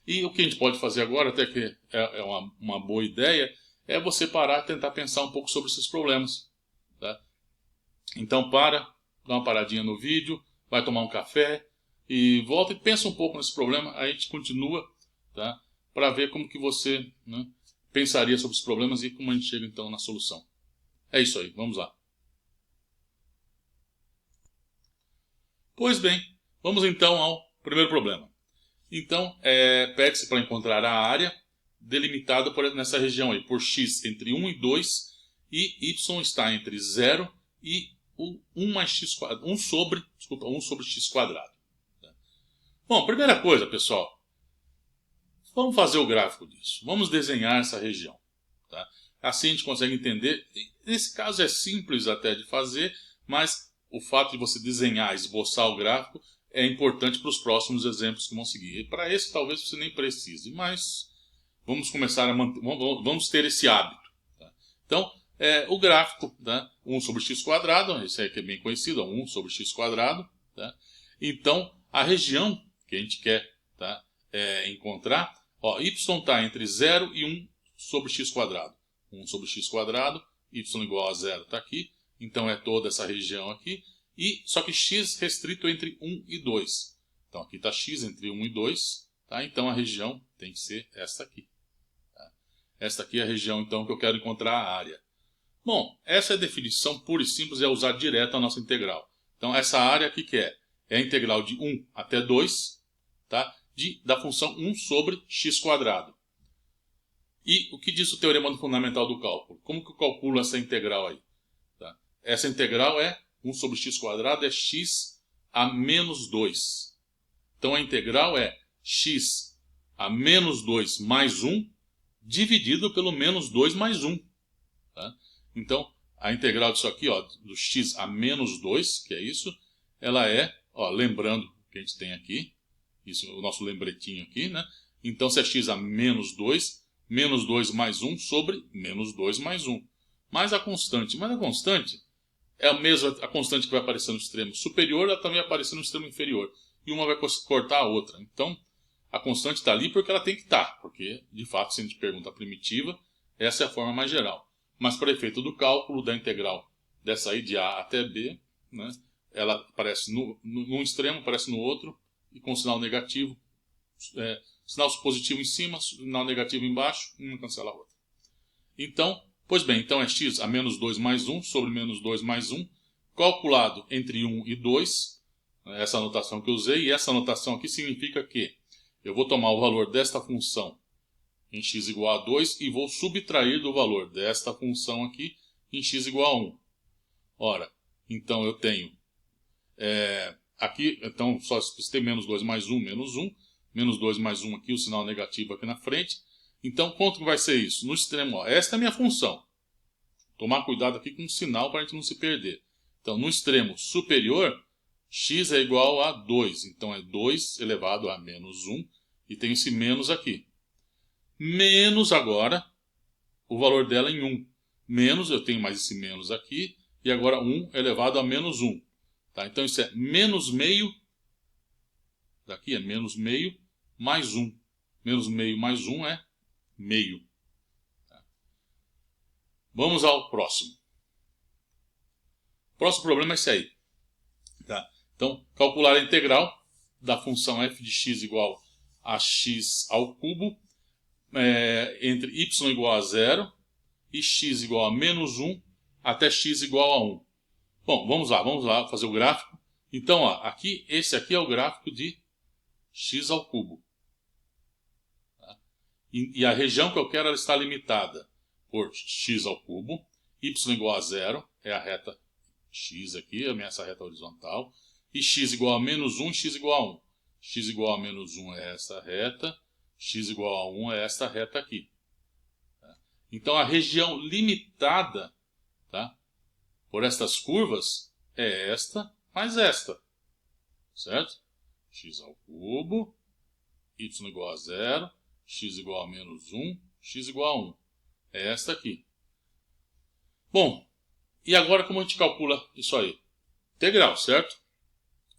E o que a gente pode fazer agora, até que é uma boa ideia, é você parar e tentar pensar um pouco sobre esses problemas. Tá? Então dá uma paradinha no vídeo, vai tomar um café e volta e pensa um pouco nesse problema, aí a gente continua, tá? Para ver como que você, né, pensaria sobre os problemas e como a gente chega então na solução. É isso aí, vamos lá. Pois bem, vamos então ao primeiro problema. Então, pede-se para encontrar a área delimitada nessa região aí, por x entre 1 e 2 e y está entre 0 e 1 mais x quadrado, 1 sobre x quadrado. Bom, primeira coisa, pessoal, vamos fazer o gráfico disso. Vamos desenhar essa região. Tá? Assim a gente consegue entender. Nesse caso é simples até de fazer, mas o fato de você desenhar, esboçar o gráfico é importante para os próximos exemplos que vão seguir. E para esse talvez você nem precise, mas vamos começar a vamos ter esse hábito. Tá? Então, o gráfico, tá? 1 sobre x quadrado, esse aqui é bem conhecido, 1 sobre x quadrado. Tá? Então, a região que a gente quer, tá, encontrar, y está entre 0 e 1 sobre x quadrado. 1 sobre x quadrado, y igual a 0 está aqui, então é toda essa região aqui. Só que x restrito entre 1 e 2. Então aqui está x entre 1 e 2. Tá? Então a região tem que ser esta aqui. Tá? Esta aqui é a região então que eu quero encontrar a área. Bom, essa é a definição pura e simples, é usar direto a nossa integral. Então essa área aqui que é a integral de 1 até 2, tá? Da função 1 sobre x quadrado. E o que diz o teorema fundamental do cálculo? Como que eu calculo essa integral aí? Tá? Essa integral é 1 sobre x quadrado é x a menos 2. Então a integral é x a menos 2 mais 1 dividido pelo menos 2 mais 1. Tá? Então a integral disso aqui, ó, do x a menos 2, que é isso, ela é, ó, lembrando que a gente tem aqui, isso, o nosso lembretinho aqui, né? Então se é x a menos 2 mais 1 sobre menos 2 mais 1. Mais a constante. Mas a constante é a mesma, a constante que vai aparecer no extremo superior, ela também vai aparecer no extremo inferior. E uma vai cortar a outra. Então, a constante está ali porque ela tem que estar. Porque, de fato, se a gente pergunta a primitiva, essa é a forma mais geral. Mas, para efeito do cálculo da integral dessa aí de A até B, né, ela aparece num extremo, aparece no outro, e com sinal negativo. Sinal positivo em cima, sinal negativo embaixo, uma cancela a outra. Então, pois bem, então é x a menos 2 mais 1 sobre menos 2 mais 1, calculado entre 1 e 2, essa anotação que eu usei, e essa anotação aqui significa que eu vou tomar o valor desta função em x igual a 2 e vou subtrair do valor desta função aqui em x igual a 1. Ora, então eu tenho, aqui, então só tem menos 2 mais 1, menos 1, menos 2 mais 1 aqui, o sinal negativo aqui na frente. Então, quanto que vai ser isso? No extremo, ó, esta é a minha função. Tomar cuidado aqui com o sinal para a gente não se perder. Então, no extremo superior, x é igual a 2. Então, é 2 elevado a menos 1. E tem esse menos aqui. Menos agora, o valor dela em 1. Menos, eu tenho mais esse menos aqui. E agora 1 elevado a menos 1. Tá? Então, isso é menos meio. Daqui é menos meio mais 1. Menos meio mais 1 é meio. Tá? Vamos ao próximo. O próximo problema é esse aí. Tá? Então, calcular a integral da função f de x igual a x ao cubo entre y igual a 0 e x igual a menos 1 até x igual a 1. Bom, vamos lá fazer o gráfico. Então, ó, esse aqui é o gráfico de x ao cubo. Tá? E a região que eu quero ela está limitada por x ao cubo, y igual a 0, é a reta x aqui, essa reta horizontal, e x igual a menos 1 e x igual a 1. X igual a menos 1 é essa reta, x igual a 1 é esta reta aqui. Tá? Então, a região limitada, tá, por estas curvas é esta mais esta. Certo? X ao cubo, y igual a 0, x igual a menos 1, x igual a 1. É esta aqui. Bom, e agora como a gente calcula isso aí? Integral, certo?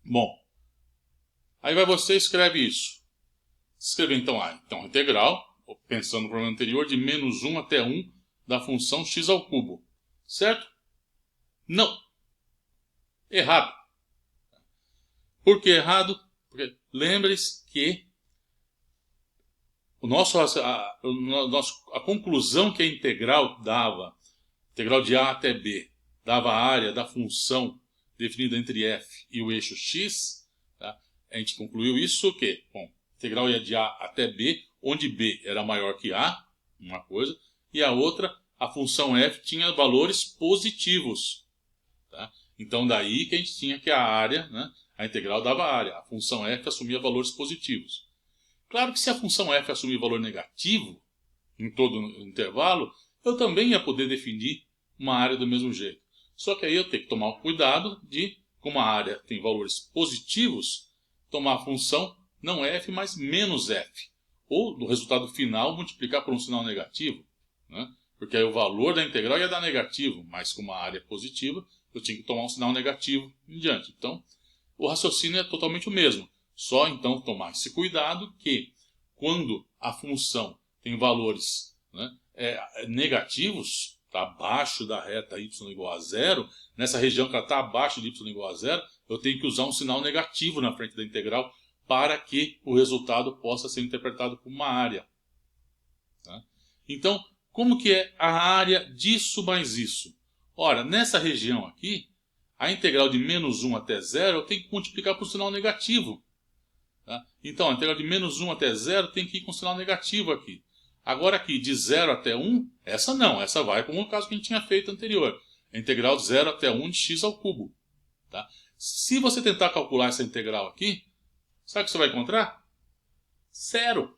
Bom, aí você escreve isso. Escrever então então integral, pensando no problema anterior, de menos 1 até 1 da função x ao cubo. Certo? Não. Errado. Por que errado? Porque lembre-se que a conclusão que a integral dava, integral de a até b, dava a área da função definida entre f e o eixo x, tá? A gente concluiu isso o quê? Bom, a integral ia de a até b, onde b era maior que a, uma coisa, e a outra, a função f tinha valores positivos. Tá? Então daí que a gente tinha que a área, né? A integral dava área, a função f assumia valores positivos. Claro que se a função f assumir valor negativo em todo o intervalo, eu também ia poder definir uma área do mesmo jeito. Só que aí eu tenho que tomar o cuidado de, como a área tem valores positivos, tomar a função não f, mas menos f. Ou, no resultado final, multiplicar por um sinal negativo. Né? Porque aí o valor da integral ia dar negativo, mas como a área é positiva, eu tinha que tomar um sinal negativo em diante. Então, o raciocínio é totalmente o mesmo. Só então tomar esse cuidado que, quando a função tem valores, né, negativos, está abaixo da reta y igual a 0, nessa região que ela está abaixo de y igual a 0, eu tenho que usar um sinal negativo na frente da integral para que o resultado possa ser interpretado como uma área. Tá? Então, como que é a área disso mais isso? Ora, nessa região aqui, a integral de menos 1 até 0 eu tenho que multiplicar por um sinal negativo. Tá? Então, a integral de menos 1 até 0 tem que ir com sinal negativo aqui. Agora aqui, de 0 até 1, essa não, essa vai como o caso que a gente tinha feito anterior. A integral de 0 até 1 de x ao cubo. Tá? Se você tentar calcular essa integral aqui, sabe o que você vai encontrar? Zero.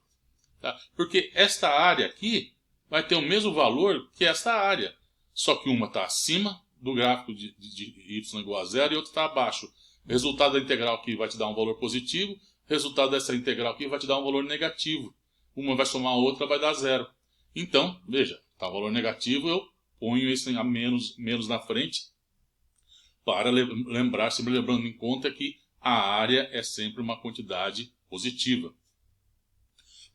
Tá? Porque esta área aqui vai ter o mesmo valor que esta área. Só que uma está acima do gráfico de y igual a 0 e outra está abaixo. O resultado da integral aqui vai te dar um valor positivo, o resultado dessa integral aqui vai te dar um valor negativo. Uma vai somar a outra, vai dar 0. Então, veja, está o valor negativo, eu ponho esse a menos na frente para lembrar, sempre lembrando em conta que a área é sempre uma quantidade positiva.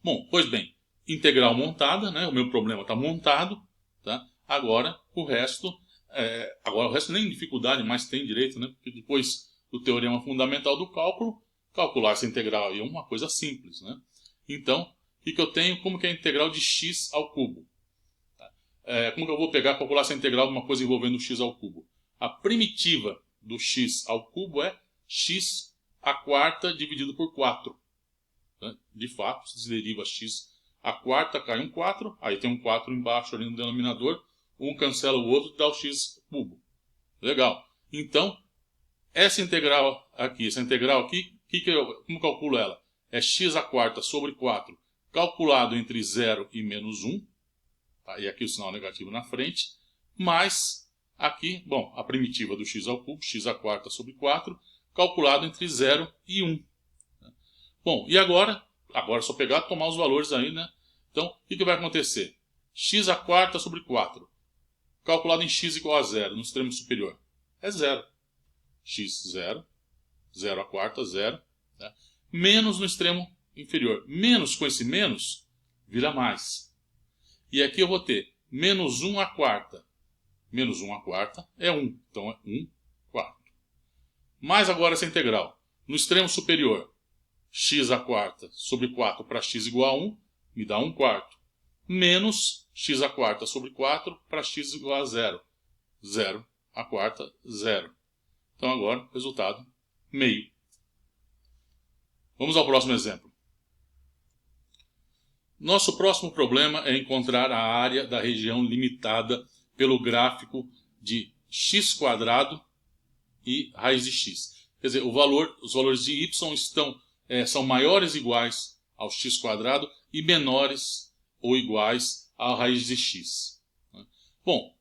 Bom, pois bem, integral montada, né? O meu problema está montado, tá? Agora o resto nem dificuldade mais tem direito, né? Porque depois do teorema fundamental do cálculo, calcular essa integral aí é uma coisa simples, né? Então, o que eu tenho? Como que é a integral de x ao cubo? Tá? Como que eu vou calcular essa integral de uma coisa envolvendo x ao cubo? A primitiva do x ao cubo é x à quarta dividido por 4. Né? De fato, se deriva x à quarta, cai um 4, aí tem um 4 embaixo ali no denominador, um cancela o outro e dá o x cubo. Legal. Então, essa integral aqui, como calculo ela? É x à quarta sobre 4, calculado entre 0 e menos 1, tá? E aqui o sinal negativo na frente, mais aqui, bom, a primitiva do x ao cubo, x à quarta sobre 4, calculado entre 0 e 1. Bom, e agora é só pegar e tomar os valores aí, né? Então, o que vai acontecer? X à quarta sobre 4, calculado em x igual a 0, no extremo superior, é 0. X, 0. 0 à quarta, 0. Tá? Menos no extremo inferior. Menos com esse menos, vira mais. E aqui eu vou ter menos 1 à quarta. Menos 1 à quarta é 1. Então é 1 quarto. Mais agora essa integral. No extremo superior, x à quarta sobre 4 para x igual a 1, me dá 1 quarto. Menos x à quarta sobre 4 para x igual a 0. 0. A quarta, 0. Então agora, resultado, meio. Vamos ao próximo exemplo. Nosso próximo problema é encontrar a área da região limitada pelo gráfico de x² e raiz de x. Quer dizer, os valores de y são maiores ou iguais ao x² e menores ou iguais à raiz de x. Bom,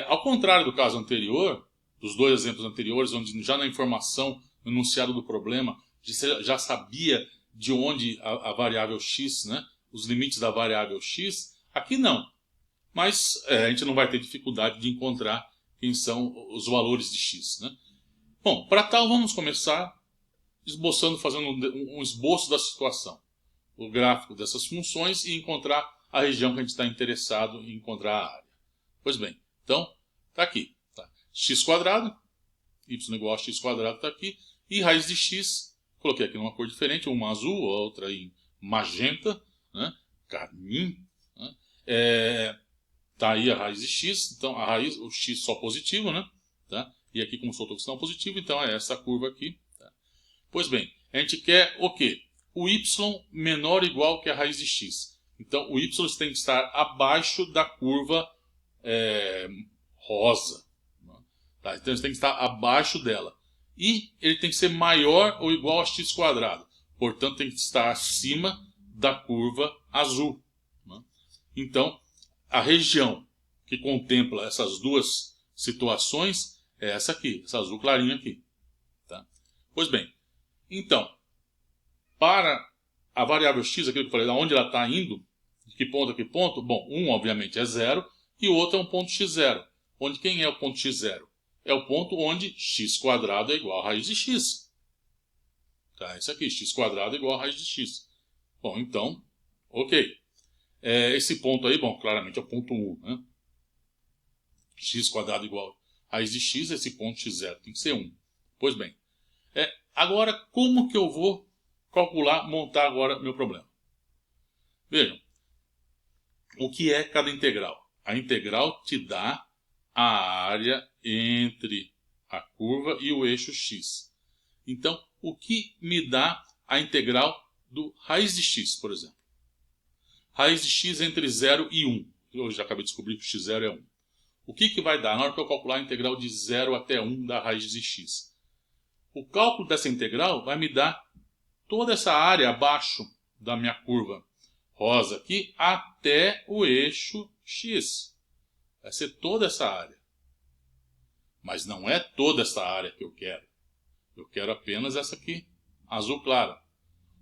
ao contrário do caso anterior, dos dois exemplos anteriores, onde já na informação, no enunciado do problema, já sabia de onde a variável x, né, os limites da variável x, aqui não. Mas a gente não vai ter dificuldade de encontrar quem são os valores de x. Né? Bom, para tal, vamos começar fazendo um esboço da situação. O gráfico dessas funções e encontrar a região que a gente está interessado em encontrar a área. Pois bem, então, está aqui. Tá? x², y igual a x² está aqui, e raiz de x, coloquei aqui numa cor diferente, uma azul, outra em magenta, né? Carmim. Né? Tá aí a raiz de x, então a raiz, o x só positivo, né? Tá? E aqui como soltou sinal positivo, então é essa curva aqui. Tá? Pois bem, a gente quer o quê? O y menor ou igual que a raiz de x. Então o y tem que estar abaixo da curva rosa. Né? Tá? Então ele tem que estar abaixo dela. E ele tem que ser maior ou igual a x². Portanto, tem que estar acima da curva azul. Né? Então, a região que contempla essas duas situações é essa aqui, essa azul clarinha aqui. Tá? Pois bem, então, para a variável x, aquilo que eu falei, de onde ela está indo, de que ponto a que ponto, bom, um obviamente é 0 e o outro é um ponto x0. Onde quem é o ponto x0? É o ponto onde x² é igual a raiz de x. Tá, isso aqui, x² é igual a raiz de x. Bom, então, ok. Esse ponto aí, bom, claramente é o ponto 1. Né? x² igual a raiz de x, esse ponto x0 tem que ser 1. Pois bem, agora como que eu vou montar agora meu problema? Vejam, o que é cada integral? A integral te dá a área entre a curva e o eixo x. Então, o que me dá a integral do raiz de x, por exemplo? Raiz de x entre 0 e 1. Eu já acabei de descobrir que o x0 é 1. O que vai dar na hora que eu calcular a integral de 0 até 1 da raiz de x? O cálculo dessa integral vai me dar toda essa área abaixo da minha curva rosa aqui até o eixo x. Vai ser toda essa área. Mas não é toda essa área que eu quero. Eu quero apenas essa aqui, azul clara.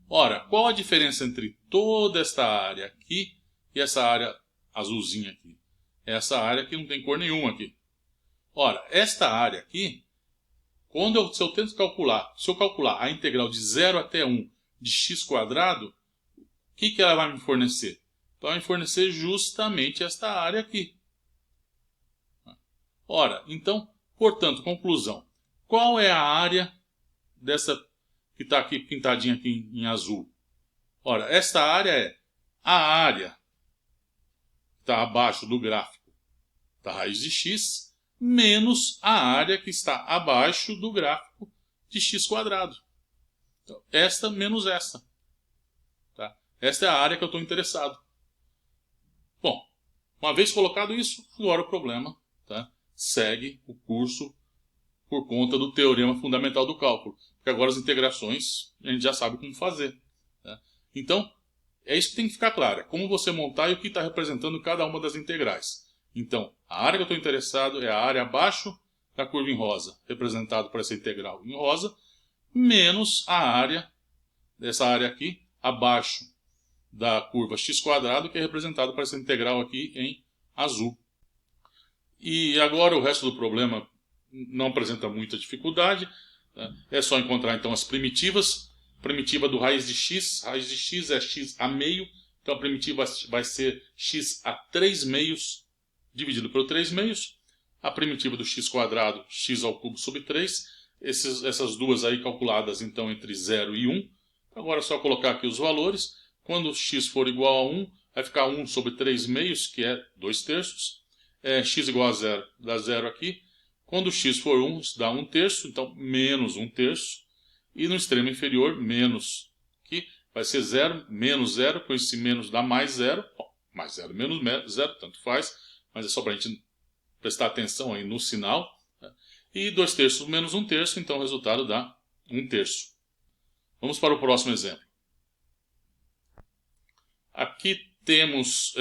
Ora, qual a diferença entre toda esta área aqui e essa área azulzinha aqui? Essa área que não tem cor nenhuma aqui. Ora, esta área aqui, se eu calcular a integral de 0 até 1 de x², o que ela vai me fornecer? Ela vai me fornecer justamente esta área aqui. Ora, então, portanto, conclusão. Qual é a área dessa que está aqui pintadinha aqui em azul? Ora, esta área é a área que está abaixo do gráfico da raiz de x menos a área que está abaixo do gráfico de x². Então, esta menos esta. Tá? Esta é a área que eu estou interessado. Bom, uma vez colocado isso, agora o problema segue o curso por conta do teorema fundamental do cálculo. Porque agora as integrações a gente já sabe como fazer. Tá? Então, é isso que tem que ficar claro. É como você montar e o que está representando cada uma das integrais. Então, a área que eu estou interessado é a área abaixo da curva em rosa, representado por essa integral em rosa, menos a área, dessa área aqui, abaixo da curva x², que é representado por essa integral aqui em azul. E agora o resto do problema não apresenta muita dificuldade. Tá? É só encontrar então as primitivas. Primitiva do raiz de x é x a meio. Então a primitiva vai ser x a 3 meios dividido por 3 meios. A primitiva do x², x ao cubo sobre 3. Essas duas aí calculadas então entre 0 e 1. Agora é só colocar aqui os valores. Quando x for igual a 1, vai ficar 1 sobre 3 meios, que é 2 terços. x igual a 0, dá 0 aqui. Quando x for 1, isso dá 1/3, então menos 1/3. E no extremo inferior, menos aqui, vai ser 0, menos 0, com esse menos dá mais 0. Bom, mais 0, menos 0, tanto faz, mas é só para a gente prestar atenção aí no sinal. Né? E 2/3 menos 1/3, então o resultado dá 1/3. Vamos para o próximo exemplo. Aqui temos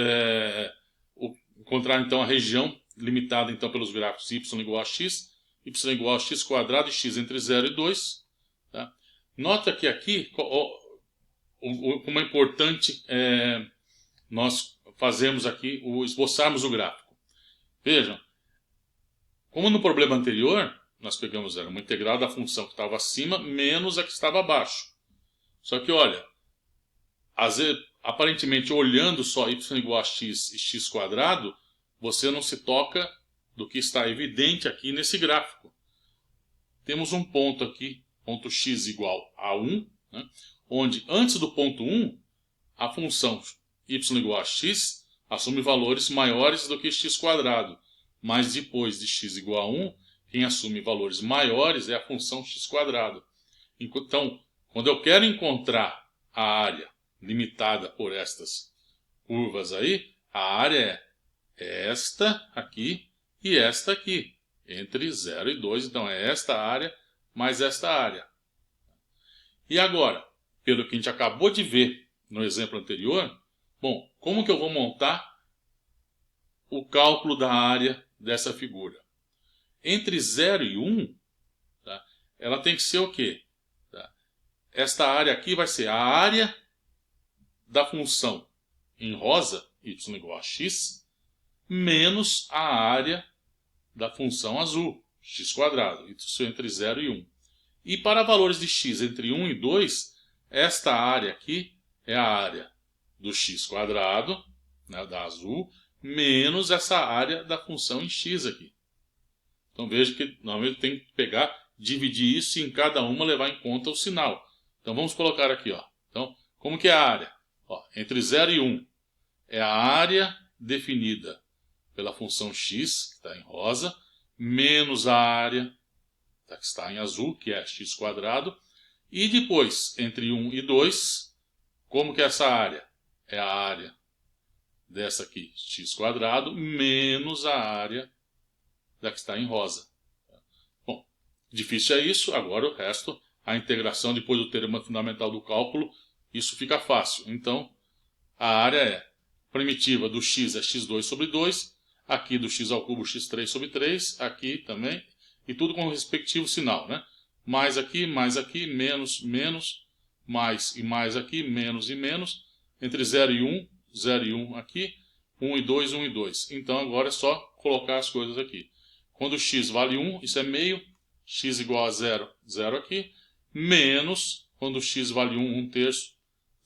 encontrar então a região limitada então pelos gráficos y igual a x, y igual a x quadrado e x entre 0 e 2. Tá? Nota que aqui, como é importante nós fazermos aqui, esboçarmos o gráfico. Vejam, como no problema anterior, nós pegamos uma integral da função que estava acima menos a que estava abaixo. Só que olha, aparentemente olhando só y igual a x e x quadrado, você não se toca do que está evidente aqui nesse gráfico. Temos um ponto aqui, ponto x igual a 1, né, onde antes do ponto 1, a função y igual a x assume valores maiores do que x quadrado. Mas depois de x igual a 1, quem assume valores maiores é a função x quadrado. Então, quando eu quero encontrar a área limitada por estas curvas aí, a área é esta aqui e esta aqui, entre 0 e 2. Então, é esta área mais esta área. E agora, pelo que a gente acabou de ver no exemplo anterior, bom, como que eu vou montar o cálculo da área dessa figura? Entre 0 e 1, tá, ela tem que ser o quê? Tá? Esta área aqui vai ser a área da função em rosa, y igual a x, menos a área da função azul, x quadrado, isso entre 0 e 1. E para valores de x entre 1 e 2, esta área aqui é a área do x quadrado, né, da azul, menos essa área da função em x aqui. Então veja que normalmente tem que pegar, dividir isso e em cada uma levar em conta o sinal. Então vamos colocar aqui, ó. Então, como que é a área? Ó, entre 0 e 1 é a área definida pela função x, que está em rosa, menos a área que está em azul, que é x quadrado. E depois, entre 1 e 2, como que é essa área? É a área dessa aqui, x quadrado, menos a área da que está em rosa. Bom, difícil é isso, agora o resto, a integração depois do teorema fundamental do cálculo, isso fica fácil. Então, a área é primitiva do x é x2 sobre 2, aqui do x ao cubo x3 sobre 3, aqui também, e tudo com o respectivo sinal, né? Mais aqui, menos, menos, mais e mais aqui, menos e menos, entre 0 e 1, 0 e 1 aqui, 1 e 2, 1 e 2. Então agora é só colocar as coisas aqui. Quando x vale 1, isso é meio, x igual a 0, 0 aqui, menos, quando x vale 1, 1/3,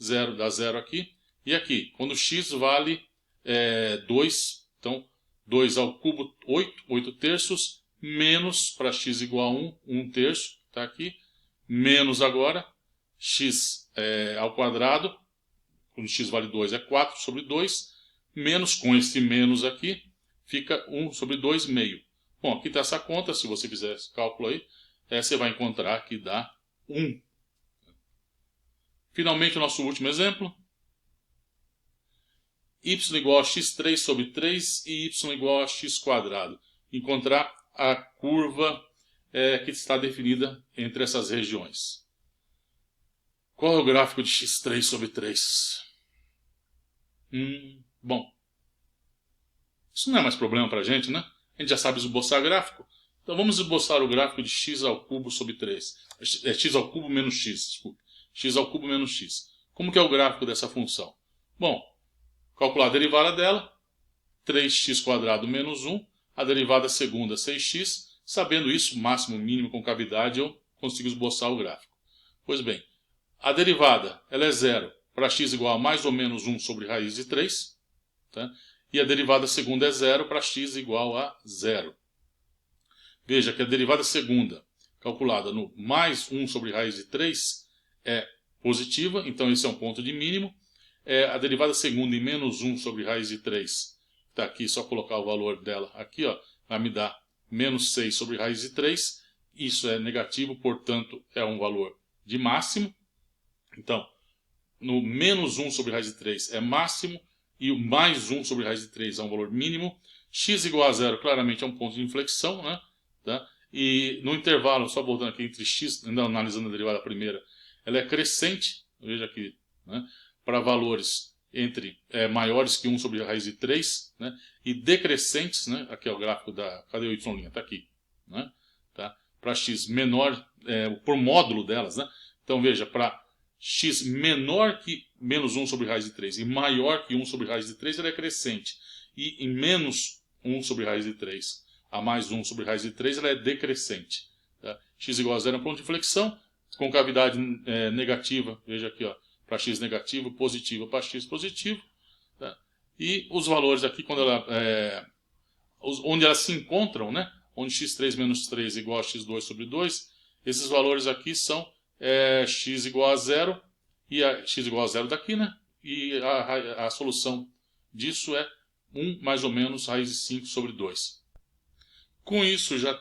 0 dá 0 aqui, e aqui, quando x vale 2, então 2 ao cubo, 8, 8/3, menos, para x igual a 1, 1/3, está aqui, menos agora, x ao quadrado, quando x vale 2 é 4 sobre 2, menos, com esse menos aqui, fica 1 sobre 2 meio. Bom, aqui está essa conta, se você fizer esse cálculo aí, você vai encontrar que dá 1. Finalmente, o nosso último exemplo. Y igual a x3 sobre 3 e y igual a x quadrado. Encontrar a curva que está definida entre essas regiões. Qual é o gráfico de x3 sobre 3? Bom, isso não é mais problema para a gente, né? A gente já sabe esboçar gráfico. Então vamos esboçar o gráfico de x ao cubo sobre 3. X ao cubo menos x, desculpe. X ao cubo menos x. Como que é o gráfico dessa função? Bom, calcular a derivada dela, 3x quadrado menos 1, a derivada segunda 6x, sabendo isso, máximo, mínimo, concavidade, eu consigo esboçar o gráfico. Pois bem, a derivada ela é 0 para x igual a mais ou menos 1 sobre raiz de 3, tá? E a derivada segunda é 0 para x igual a 0. Veja que a derivada segunda, calculada no mais 1 sobre raiz de 3, é positiva, então esse é um ponto de mínimo. A derivada segunda em menos 1 sobre raiz de 3 está aqui, só colocar o valor dela aqui, ó, vai me dar menos 6 sobre raiz de 3. Isso é negativo, portanto, é um valor de máximo. Então, no menos 1 sobre raiz de 3 é máximo, e o mais 1 sobre raiz de 3 é um valor mínimo. X igual a zero claramente é um ponto de inflexão, né? Tá? E no intervalo, só voltando aqui entre x, ainda analisando a derivada primeira, ela é crescente, veja aqui, né? Para valores entre maiores que 1 sobre raiz de 3, né? E decrescentes, né? Aqui é o gráfico da... Cadê o y'? Está aqui. Né? Tá? Para x menor, por módulo delas, né? Então veja, para x menor que menos 1 sobre raiz de 3 e maior que 1 sobre raiz de 3, ela é crescente. E em menos 1 sobre raiz de 3 a mais 1 sobre raiz de 3, ela é decrescente. Tá? X igual a zero é um ponto de inflexão, com cavidade negativa, veja aqui, para x negativo, positivo para x positivo. Tá? E os valores aqui, quando ela, onde elas se encontram, né? Onde x3 menos 3 igual a x2 sobre 2, esses valores aqui são x igual a zero, e x igual a zero daqui, né? E a solução disso é 1 mais ou menos raiz de 5 sobre 2. Com isso já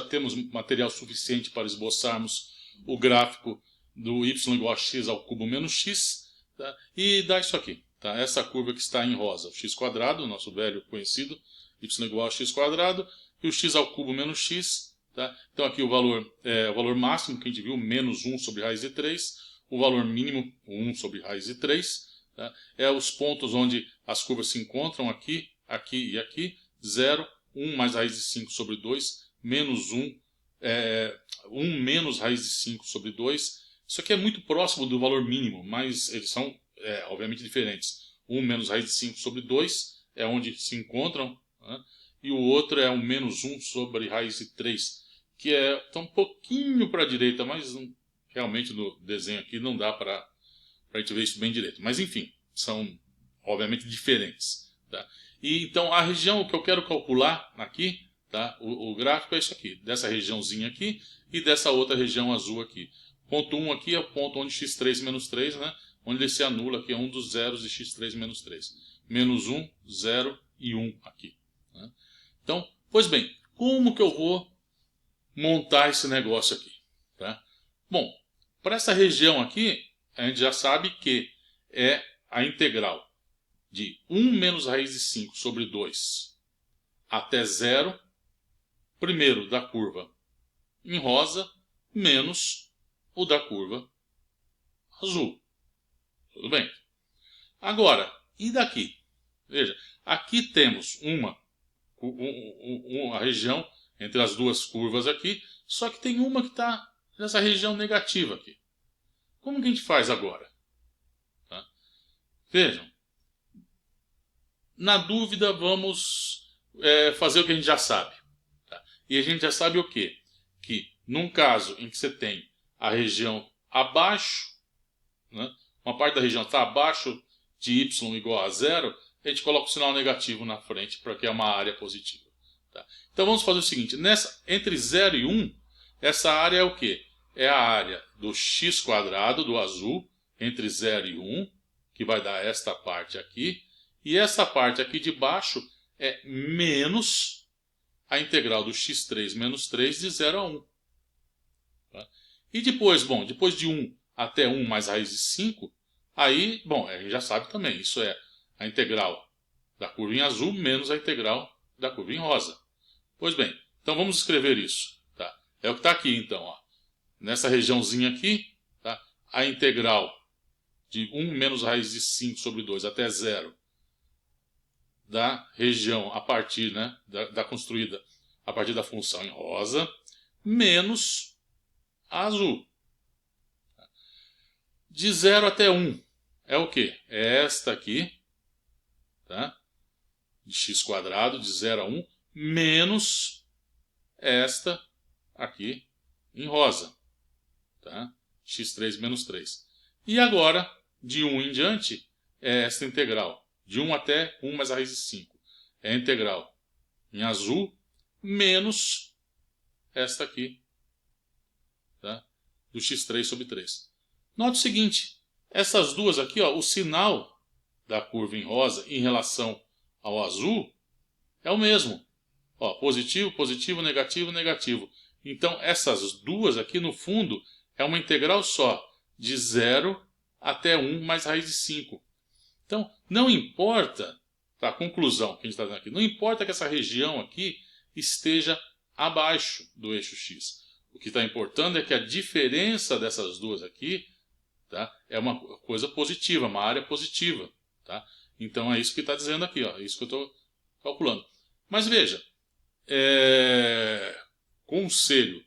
temos material suficiente para esboçarmos o gráfico do y igual a x ao cubo menos x, tá? E dá isso aqui, tá? Essa curva que está em rosa, o x quadrado, nosso velho conhecido, y igual a x quadrado, e o x ao cubo menos x. Tá? Então aqui o valor máximo que a gente viu, menos 1 sobre raiz de 3, o valor mínimo, 1 sobre raiz de 3. Tá? Os pontos onde as curvas se encontram, aqui, aqui e aqui, 0, 1 mais raiz de 5 sobre 2, menos 1, 1 menos raiz de 5 sobre 2. Isso aqui é muito próximo do valor mínimo, mas eles são obviamente diferentes. 1 menos raiz de 5 sobre 2 é onde se encontram, né? E o outro é o menos 1 sobre raiz de 3, que está um pouquinho para a direita, mas realmente no desenho aqui não dá para a gente ver isso bem direito. Mas enfim, são obviamente diferentes. Tá? E então a região que eu quero calcular aqui, tá? O gráfico é isso aqui, dessa regiãozinha aqui e dessa outra região azul aqui. Ponto 1 aqui é o ponto onde x3 menos 3, né? Onde ele se anula, aqui é um dos zeros de x3 menos 3. Menos 1, 0 e 1 aqui. Né? Então, pois bem, como que eu vou montar esse negócio aqui? Tá? Bom, para essa região aqui, a gente já sabe que é a integral de 1 menos raiz de 5 sobre 2 até 0, primeiro da curva em rosa, menos o da curva azul. Tudo bem? Agora, e daqui? Veja, aqui temos uma região entre as duas curvas aqui, só que tem uma que está nessa região negativa aqui. Como que a gente faz agora? Tá? Vejam, na dúvida vamos fazer o que a gente já sabe. Tá? E a gente já sabe o quê? Que num caso em que você tem a região abaixo, né, uma parte da região está abaixo de y igual a zero, a gente coloca o sinal negativo na frente, porque é uma área positiva. Tá? Então vamos fazer o seguinte, entre 0 e 1, essa área é o quê? É a área do x quadrado, do azul, entre 0 e 1, que vai dar esta parte aqui, e essa parte aqui de baixo é menos a integral do x3 menos 3 de 0 a 1. Tá? E depois, bom, depois de 1 até 1 mais raiz de 5, aí, bom, a gente já sabe também, isso é a integral da curva em azul menos a integral da curva em rosa. Pois bem, então vamos escrever isso. Tá? É o que está aqui, então. Ó. Nessa regiãozinha aqui, tá? A integral de 1 menos raiz de 5 sobre 2 até 0 da região a partir, né, da construída a partir da função em rosa, menos a azul. De 0 até 1 é o quê? É esta aqui, tá? De x quadrado, de 0 a 1, menos esta aqui em rosa, tá? x3 menos 3. E agora, de 1 em diante, é esta integral. De 1 até 1 mais a raiz de 5. É a integral em azul, menos esta aqui, tá? Do x3 sobre 3. Note o seguinte, essas duas aqui, ó, o sinal da curva em rosa em relação ao azul é o mesmo. Ó, positivo, positivo, negativo, negativo. Então, essas duas aqui, no fundo, é uma integral só, de 0 até 1 mais raiz de 5. Então, não importa, tá, a conclusão que a gente está dando aqui, não importa que essa região aqui esteja abaixo do eixo x. O que está importando é que a diferença dessas duas aqui, tá, é uma coisa positiva, uma área positiva. Tá? Então, é isso que está dizendo aqui, ó, é isso que eu estou calculando. Mas veja, conselho,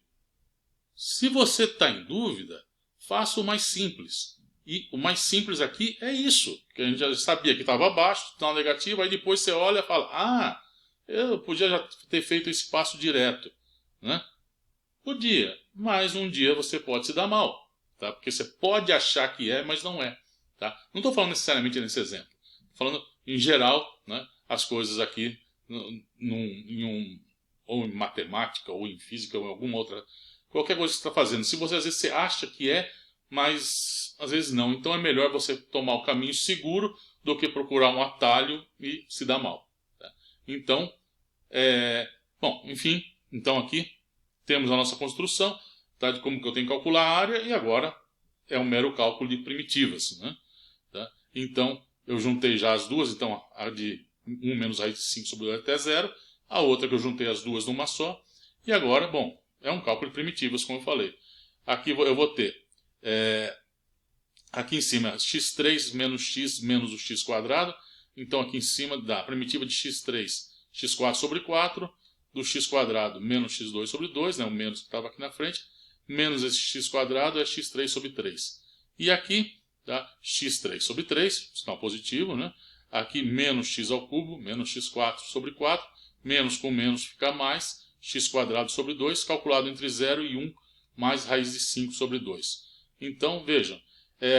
se você está em dúvida, faça o mais simples. E o mais simples aqui é isso, que a gente já sabia que estava abaixo, está negativo, aí depois você olha e fala, ah, eu podia já ter feito esse passo direto. Né? Podia, mas um dia você pode se dar mal, tá? Porque você pode achar que é, mas não é. Tá? Não estou falando necessariamente nesse exemplo, estou falando em geral, né, as coisas aqui, ou em matemática, ou em física, ou em alguma outra, qualquer coisa que você está fazendo. Se você às vezes você acha que é, mas às vezes não. Então é melhor você tomar o caminho seguro do que procurar um atalho e se dar mal. Tá? Então, bom, enfim, então aqui temos a nossa construção, tá, de como que eu tenho que calcular a área, e agora é um mero cálculo de primitivas. Né? Tá? Então, eu juntei já as duas, então a de 1 menos raiz de 5 sobre 2 até 0, a outra que eu juntei as duas numa só, e agora, bom, é um cálculo de primitivas, como eu falei. Aqui eu vou ter, aqui em cima, x3 menos o x quadrado, então aqui em cima dá a primitiva de x3, x4 sobre 4, do x quadrado menos x2 sobre 2, né, o menos que estava aqui na frente, menos esse x quadrado é x3 sobre 3. E aqui, tá, x3 sobre 3, sinal positivo, né? Aqui menos x ao cubo, menos x4 sobre 4, menos com menos fica mais, x quadrado sobre 2, calculado entre 0 e 1, mais raiz de 5 sobre 2. Então, vejam,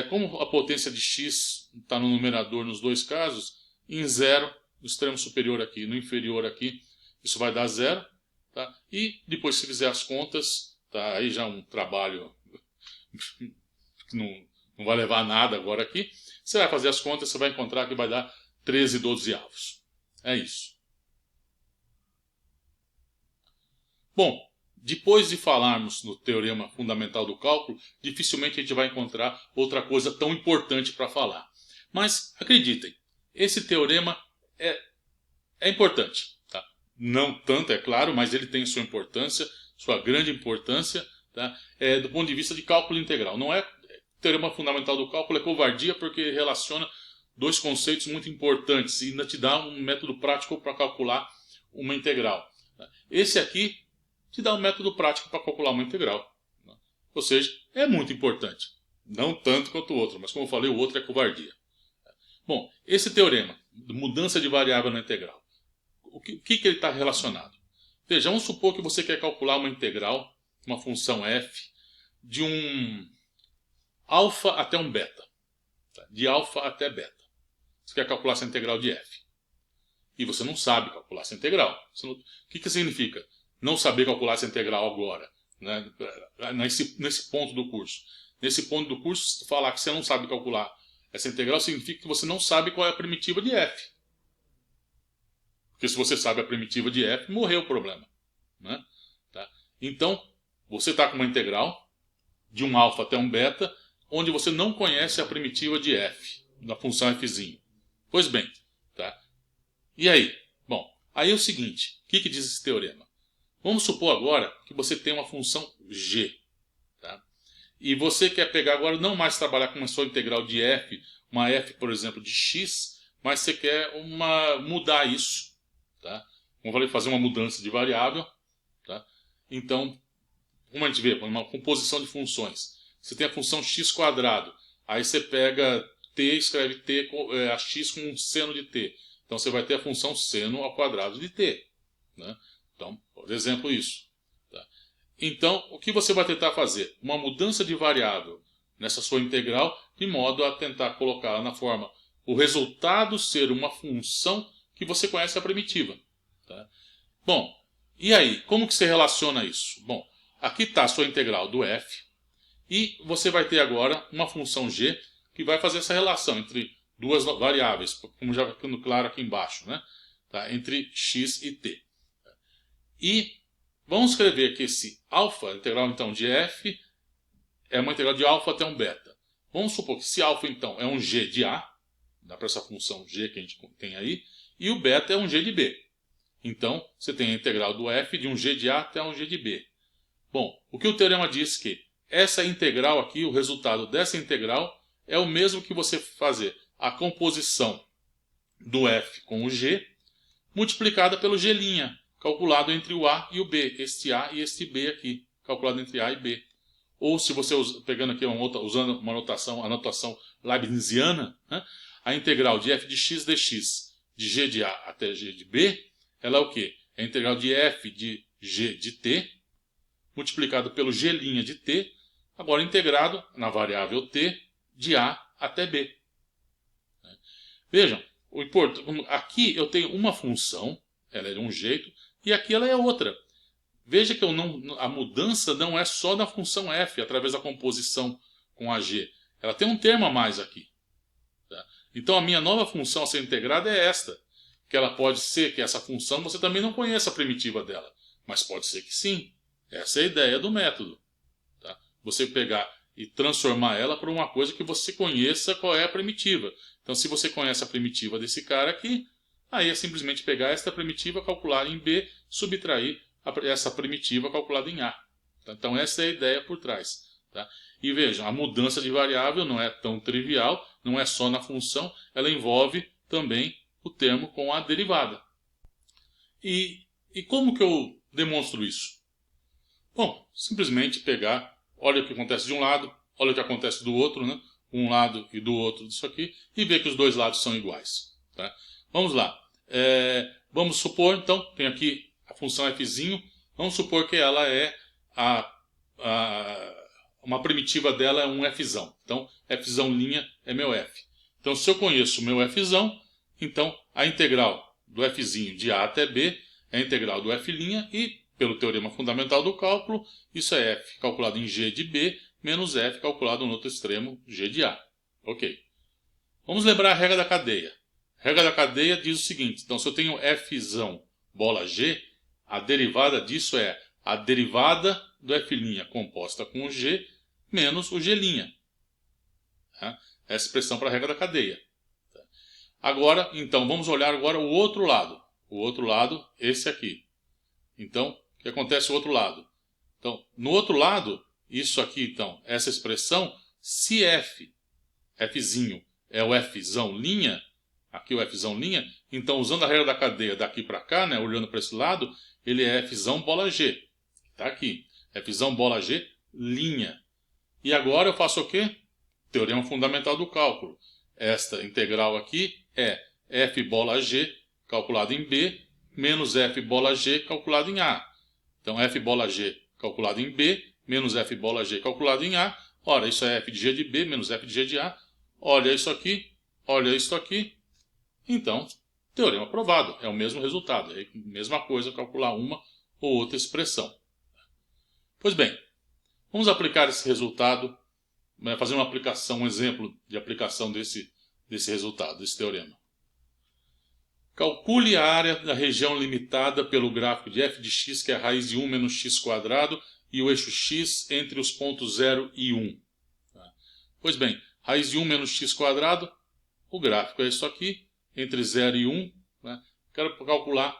como a potência de x está no numerador nos dois casos, em 0, no extremo superior aqui, no inferior aqui, isso vai dar 0. Tá? E depois, se fizer as contas, tá, aí já um trabalho que não vai levar a nada agora aqui. Você vai fazer as contas, você vai encontrar que vai dar 13/12. É isso. Bom, depois de falarmos no teorema fundamental do cálculo, dificilmente a gente vai encontrar outra coisa tão importante para falar. Mas, acreditem, esse teorema é importante. Tá? Não tanto, é claro, mas ele tem sua importância, sua grande importância, tá? Do ponto de vista de cálculo integral. Não é teorema fundamental do cálculo, é covardia, porque relaciona dois conceitos muito importantes e ainda te dá um método prático para calcular uma integral. Esse aqui te dá um método prático para calcular uma integral. Ou seja, é muito importante. Não tanto quanto o outro, mas como eu falei, o outro é covardia. Bom, esse teorema, de mudança de variável na integral, o que ele está relacionado? Veja, vamos supor que você quer calcular uma integral, uma função f, de um alfa até um beta. De alfa até beta. Você quer calcular essa integral de f. E você não sabe calcular essa integral. O que significa não saber calcular essa integral agora? Né? Nesse ponto do curso. Nesse ponto do curso, falar que você não sabe calcular essa integral significa que você não sabe qual é a primitiva de f. Porque se você sabe a primitiva de f, morreu o problema. Né? Tá? Então, você está com uma integral de um alfa até um beta, onde você não conhece a primitiva de f, da função fzinho. Pois bem, tá? E aí? Bom, aí é o seguinte, o que diz esse teorema? Vamos supor agora que você tem uma função g. Tá? E você quer pegar agora, não mais trabalhar com uma só integral de f, uma f, por exemplo, de x, mas você quer mudar isso. Tá? Como eu falei, fazer uma mudança de variável. Tá? Então, como a gente vê, uma composição de funções. Você tem a função x quadrado, aí você pega t, escreve t, a x com um seno de t. Então você vai ter a função seno ao quadrado de t. Né? Então, por exemplo, isso. Tá? Então, o que você vai tentar fazer? Uma mudança de variável nessa sua integral, de modo a tentar colocá-la na forma, o resultado ser uma função que você conhece a primitiva. Tá? Bom, e aí, como que você relaciona isso? Bom, aqui está a sua integral do f, e você vai ter agora uma função g que vai fazer essa relação entre duas variáveis, como já ficando claro aqui embaixo. Né? tá? Entre x e t. E vamos escrever que esse alfa, integral então de f, é uma integral de alfa até um beta. Vamos supor que esse alfa então é um g de a, dá para essa função g que a gente tem aí, e o beta é um g de b. Então, você tem a integral do f de um g de a até um g de b. Bom, o que o teorema diz que essa integral aqui, o resultado dessa integral, é o mesmo que você fazer a composição do f com o g, multiplicada pelo g', calculado entre o a e o b, este a e este b aqui, calculado entre a e b. Ou se você, pegando aqui usando uma anotação leibniziana, né, a integral de f de x dx, de g de a até g de b, ela é o quê? É a integral de f de g de t, multiplicado pelo g' de t, agora integrado na variável t, de a até b. Vejam, aqui eu tenho uma função, ela é de um jeito, e aqui ela é outra. Veja que a mudança não é só da função f, através da composição com a g. Ela tem um termo a mais aqui. Tá? Então a minha nova função a ser integrada é esta. Que ela pode ser que essa função você também não conheça a primitiva dela. Mas pode ser que sim. Essa é a ideia do método. Tá? Você pegar e transformar ela para uma coisa que você conheça qual é a primitiva. Então se você conhece a primitiva desse cara aqui, aí é simplesmente pegar esta primitiva, calcular em b, subtrair essa primitiva calculada em a. Tá? Então essa é a ideia por trás. Tá? E vejam, a mudança de variável não é tão trivial, não é só na função, ela envolve também o termo com a derivada. E como que eu demonstro isso? Bom, simplesmente pegar, olha o que acontece de um lado, olha o que acontece do outro, né? Um lado e do outro disso aqui, e ver que os dois lados são iguais. Tá? Vamos lá. Vamos supor, então, tem aqui a função fzinho, vamos supor que ela é uma primitiva dela é um fzão. Então, fzão' é meu f. Então, se eu conheço o meu fzão, então a integral do fzinho de a até b é a integral do f' e, pelo teorema fundamental do cálculo, isso é f calculado em g de b menos f calculado no outro extremo, g de a. Ok. Vamos lembrar a regra da cadeia. A regra da cadeia diz o seguinte, então se eu tenho fzão bola g, a derivada disso é a derivada do f' composta com o g menos o g'. Essa é a expressão para a regra da cadeia. Agora, então, vamos olhar agora o outro lado. O outro lado, esse aqui. Então, o que acontece no outro lado? Então, no outro lado, isso aqui, então, essa expressão, se fzinho é o fzão', aqui o fzão', então, usando a regra da cadeia daqui para cá, né, olhando para esse lado, ele é fzão bola g. Está aqui. Fzão bola g'. E agora eu faço o quê? Teorema fundamental do cálculo. Esta integral aqui é f bola g calculado em b menos f bola g calculado em a. Então, f bola g calculado em b menos f bola g calculado em a. Ora, isso é f de g de b menos f de g de a. Olha isso aqui, olha isso aqui. Então, teorema provado. É o mesmo resultado. É a mesma coisa calcular uma ou outra expressão. Pois bem, vamos aplicar esse resultado, fazer uma aplicação, um exemplo de aplicação desse resultado, desse teorema. Calcule a área da região limitada pelo gráfico de f de x, que é a raiz de 1 menos x², e o eixo x entre os pontos 0 e 1. Pois bem, raiz de 1 menos x², o gráfico é isso aqui, entre 0 e 1. Quero calcular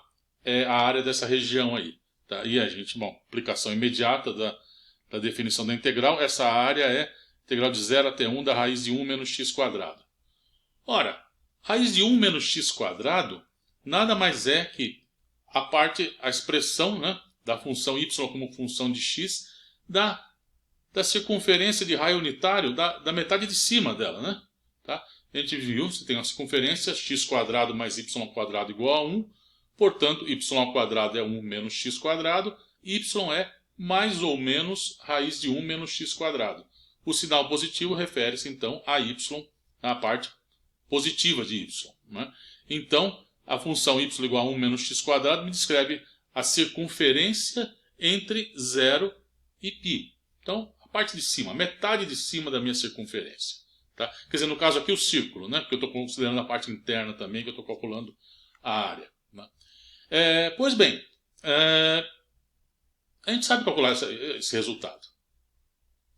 a área dessa região aí. Tá? E a gente, aplicação imediata da definição da integral, essa área é integral de 0 até 1 da raiz de 1 menos x². Ora, raiz de 1 menos x² nada mais é que a expressão, né, da função y como função de x da circunferência de raio unitário da metade de cima dela. Né? Tá? A gente viu, você tem a circunferência x² mais y² igual a 1, portanto, y² é 1 menos x², y é mais ou menos raiz de 1 menos x². O sinal positivo refere-se, então, a y, a parte positiva de y. Né? Então, a função y igual a 1 menos x² me descreve a circunferência entre 0 e π. Então, a parte de cima, a metade de cima da minha circunferência. Tá? Quer dizer, no caso aqui o círculo, né? Porque eu estou considerando a parte interna também, que eu estou calculando a área. Né? Pois bem, a gente sabe calcular esse resultado.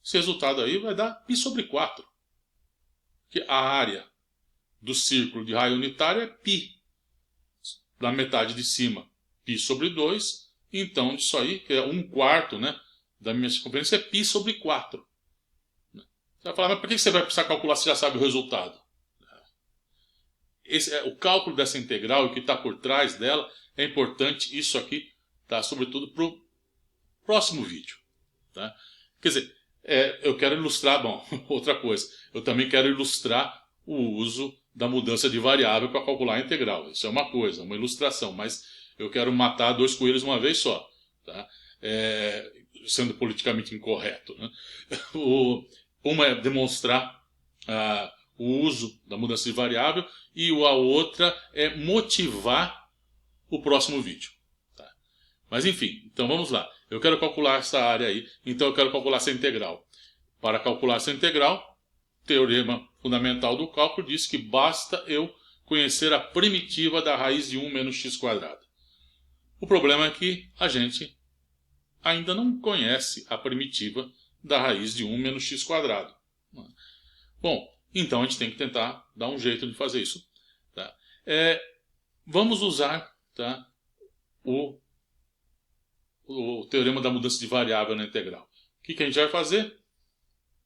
Esse resultado aí vai dar π sobre 4. Que a área do círculo de raio unitário é π. Na metade de cima, π sobre 2. Então, disso aí, que é 1/4, né, da minha circunferência, é π sobre 4. Você vai falar, mas por que você vai precisar calcular se já sabe o resultado? O cálculo dessa integral e o que está por trás dela é importante. Isso aqui, tá, sobretudo para o próximo vídeo. Tá? Quer dizer, eu quero ilustrar, bom, outra coisa, eu também quero ilustrar o uso da mudança de variável para calcular a integral. Isso é uma coisa, uma ilustração, mas eu quero matar dois coelhos uma vez só, tá? Sendo politicamente incorreto. Né? Uma é demonstrar o uso da mudança de variável e a outra é motivar o próximo vídeo. Tá? Mas enfim, então vamos lá. Eu quero calcular essa área aí, então eu quero calcular essa integral. Para calcular essa integral, o teorema fundamental do cálculo diz que basta eu conhecer a primitiva da raiz de 1 menos x². O problema é que a gente ainda não conhece a primitiva da raiz de 1 menos x². Bom, então a gente tem que tentar dar um jeito de fazer isso. Tá? Vamos usar, tá, o teorema da mudança de variável na integral. O que a gente vai fazer?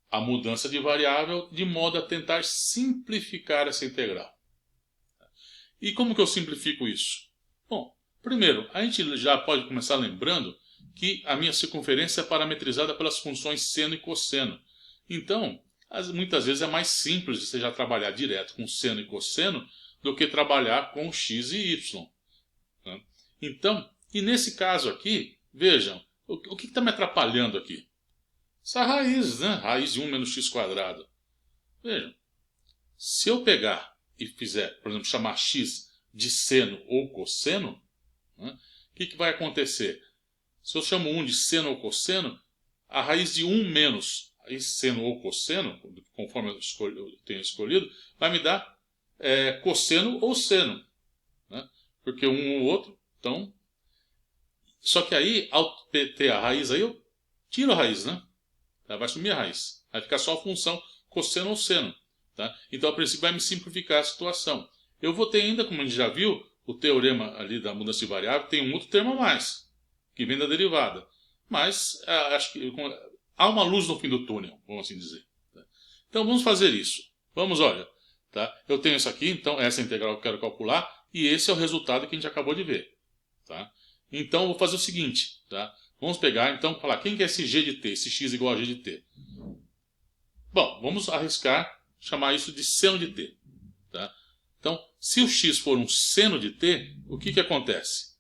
A mudança de variável de modo a tentar simplificar essa integral. E como que eu simplifico isso? Bom, primeiro, a gente já pode começar lembrando que a minha circunferência é parametrizada pelas funções seno e cosseno. Então, muitas vezes é mais simples você já trabalhar direto com seno e cosseno do que trabalhar com x e y. Né? Então, e nesse caso aqui, vejam, o que está me atrapalhando aqui? Essa raiz, né? Raiz de 1 menos x². Vejam, se eu pegar e fizer, por exemplo, chamar x de seno ou cosseno, né, o que vai acontecer? Se eu chamo 1 de seno ou cosseno, a raiz de 1 menos seno ou cosseno, conforme eu tenho escolhido, vai me dar cosseno ou seno. Né? Porque um ou outro, então... Só que aí, ao ter a raiz aí, eu tiro a raiz, né? Vai sumir a raiz. Vai ficar só a função cosseno ou seno. Tá? Então, a princípio, vai me simplificar a situação. Eu vou ter ainda, como a gente já viu, o teorema ali da mudança de variável tem um outro termo a mais, que vem da derivada. Mas, acho que há uma luz no fim do túnel, vamos assim dizer. Tá? Então, vamos fazer isso. Vamos, olha. Tá? Eu tenho isso aqui, então, essa integral que eu quero calcular, e esse é o resultado que a gente acabou de ver. Tá? Então, eu vou fazer o seguinte, tá? Vamos pegar, então, falar quem que é esse g de t, esse x igual a g de t. Bom, vamos arriscar chamar isso de seno de t. Tá? Então, se o x for um seno de t, o que acontece?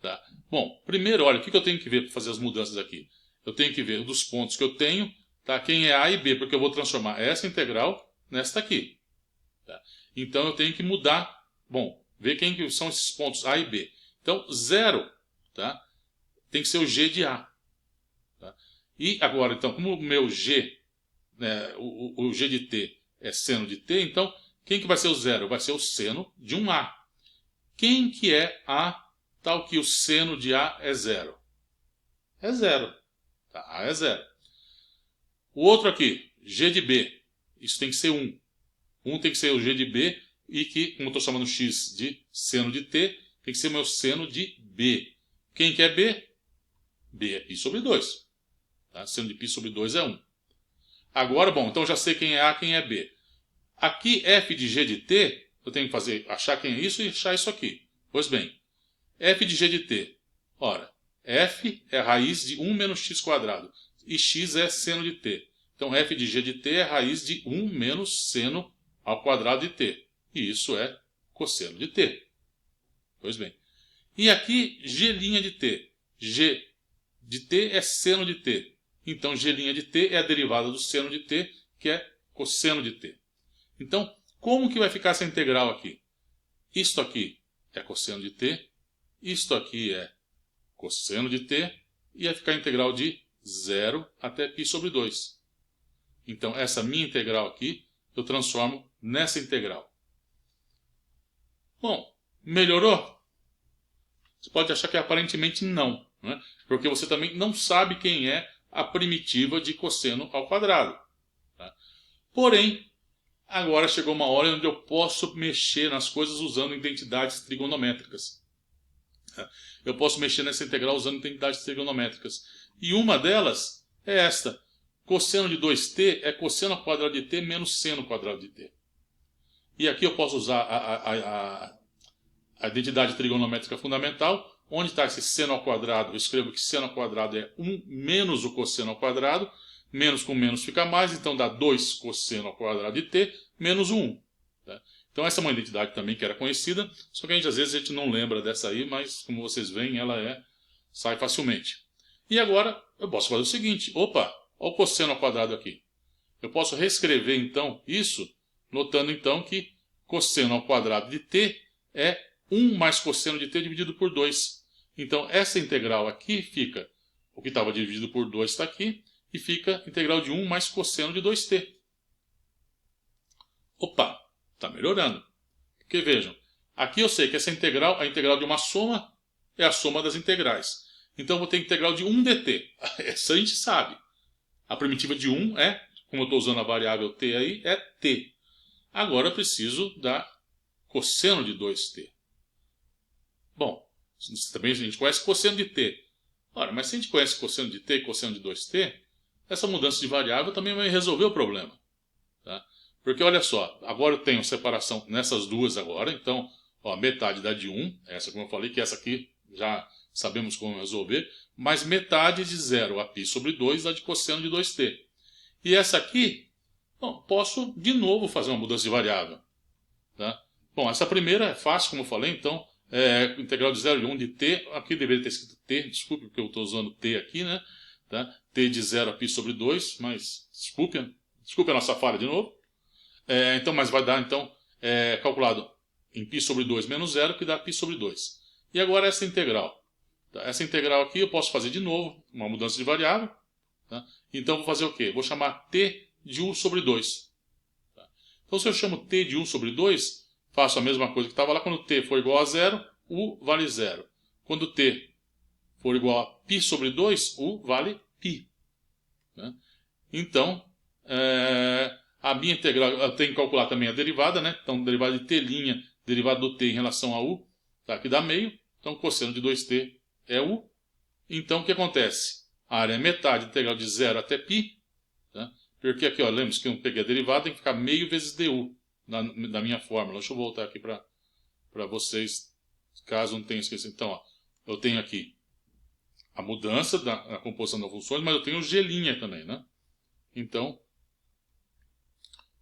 Tá? Bom, primeiro, olha, o que eu tenho que ver para fazer as mudanças aqui? Eu tenho que ver dos pontos que eu tenho, tá? Quem é a e b, porque eu vou transformar essa integral nesta aqui. Tá? Então, eu tenho que mudar, bom, ver quem que são esses pontos a e b. Então, 0, tá? Tem que ser o g de A. Tá? E agora, então, como o meu g, né, o g de t é seno de t, então, quem que vai ser o 0? Vai ser o seno de um A. Quem que é A, tal que o seno de A é 0? É 0. Tá? A é 0. O outro aqui, g de B, isso tem que ser 1. 1 tem que ser o g de B, e que, como eu estou chamando x de seno de t, tem que ser o meu seno de B. Quem que é B? B é π sobre 2. Tá? Seno de π sobre 2 é 1. Agora, bom, então já sei quem é A, quem é B. Aqui, f de g de t, eu tenho que achar quem é isso e achar isso aqui. Pois bem, f de g de t. Ora, f é a raiz de 1 menos x² e x é seno de t. Então, f de g de t é a raiz de 1 menos seno ao quadrado de t. E isso é cosseno de t. Pois bem. E aqui, g' de t. G de t é seno de t. Então, g' de t é a derivada do seno de t, que é cosseno de t. Então, como que vai ficar essa integral aqui? Isto aqui é cosseno de t, isto aqui é cosseno de t, e vai ficar a integral de 0 até π sobre 2. Então, essa minha integral aqui, eu transformo nessa integral. Bom, melhorou? Você pode achar que aparentemente não, né? Porque você também não sabe quem é a primitiva de cosseno ao quadrado. Tá? Porém, agora chegou uma hora onde eu posso mexer nas coisas usando identidades trigonométricas. Eu posso mexer nessa integral usando identidades trigonométricas. E uma delas é esta. Cosseno de 2t é cosseno ao quadrado de t menos seno ao quadrado de t. E aqui eu posso usar a identidade trigonométrica fundamental. Onde está esse seno ao quadrado? Eu escrevo que seno ao quadrado é 1 menos o cosseno ao quadrado. Menos com menos fica mais, então dá 2 cosseno ao quadrado de t menos 1. Tá? Então essa é uma identidade também que era conhecida, só que às vezes a gente não lembra dessa aí, mas como vocês veem, ela sai facilmente. E agora eu posso fazer o seguinte, opa, olha o cosseno ao quadrado aqui. Eu posso reescrever então isso, notando então que cosseno ao quadrado de t é 1 mais cosseno de t dividido por 2. Então essa integral aqui fica, o que estava dividido por 2 está aqui, e fica integral de 1 mais cosseno de 2t. Opa, está melhorando. Porque vejam, aqui eu sei que essa integral, a integral de uma soma, é a soma das integrais. Então eu vou ter integral de 1 dt. Essa a gente sabe. A primitiva de 1 é, como eu estou usando a variável t aí, é t. Agora eu preciso da cosseno de 2t. Bom, também a gente conhece cosseno de t. Ora, mas se a gente conhece cosseno de t e cosseno de 2t, essa mudança de variável também vai resolver o problema. Tá? Porque olha só, agora eu tenho separação nessas duas agora, então ó, metade dá de 1, essa como eu falei, que essa aqui já sabemos como resolver, mas metade de 0 a π sobre 2 dá de cosseno de 2t. E essa aqui, bom, posso de novo fazer uma mudança de variável. Tá? Bom, essa primeira é fácil, como eu falei, então, integral de 0 de 1 de t, aqui deveria ter escrito t, desculpe porque eu estou usando t aqui, né? Tá? T de 0 a π sobre 2, mas desculpe a nossa falha de novo. Então, mas vai dar, então, calculado em π sobre 2 menos 0, que dá π sobre 2. E agora essa integral. Tá? Essa integral aqui eu posso fazer de novo, uma mudança de variável. Tá? Então, vou fazer o quê? Vou chamar t de 1 sobre 2. Tá? Então, se eu chamo t de 1 sobre 2, faço a mesma coisa que estava lá. Quando t for igual a 0, u vale 0. Quando t for igual a π sobre 2, u vale π. Né? Então, a minha integral, eu tenho que calcular também a derivada, né? Então, derivada de t', derivada do t em relação a u, tá? Que dá meio. Então, cosseno de 2t é u. Então, o que acontece? A área é metade integral de 0 até π. Tá? Porque aqui, ó, lembra que eu peguei a derivada, tem que ficar meio vezes du da minha fórmula. Deixa eu voltar aqui para vocês, caso não tenha esquecido. Então, ó, eu tenho aqui a mudança da composição das funções, mas eu tenho o g' também, né? Então,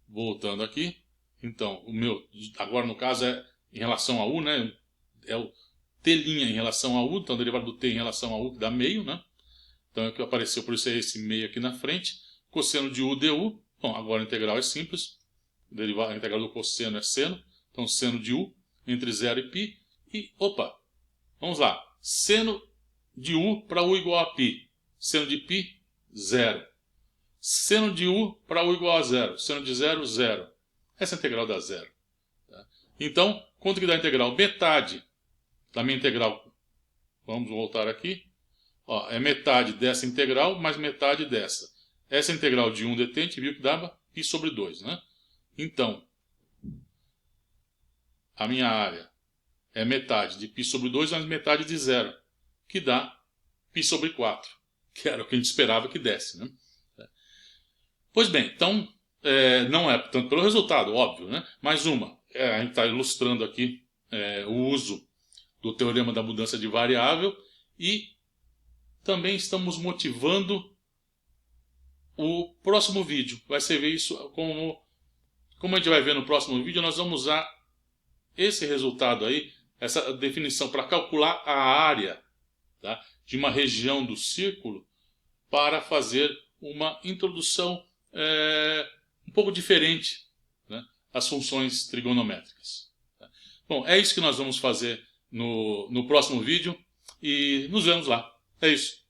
voltando aqui, então, o meu, agora no caso é em relação a u, né? É o t' em relação a u, então a derivada do t em relação a u que dá meio, né? Então é o que apareceu, por isso é esse meio aqui na frente. Cosseno de u du, bom, agora a integral é simples, a integral do cosseno é seno, então seno de u entre 0 e π, e, opa, vamos lá, seno de u para u igual a π, seno de π, 0. Seno de u para u igual a 0, seno de 0, 0. Essa integral dá 0. Tá? Então, quanto que dá a integral? Metade da minha integral, vamos voltar aqui, ó, é metade dessa integral mais metade dessa. Essa integral de 1 dt, a gente viu que dava π sobre 2, né? Então, a minha área é metade de π sobre 2 mais metade de 0, que dá π sobre 4, que era o que a gente esperava que desse, né? Pois bem, então, não é tanto pelo resultado, óbvio, né? Mais uma, a gente está ilustrando aqui o uso do teorema da mudança de variável e também estamos motivando o próximo vídeo. Vai ser ver isso como a gente vai ver no próximo vídeo, nós vamos usar esse resultado aí, essa definição para calcular a área, tá, de uma região do círculo para fazer uma introdução um pouco diferente, né, às funções trigonométricas. Tá? Bom, é isso que nós vamos fazer no próximo vídeo e nos vemos lá. É isso.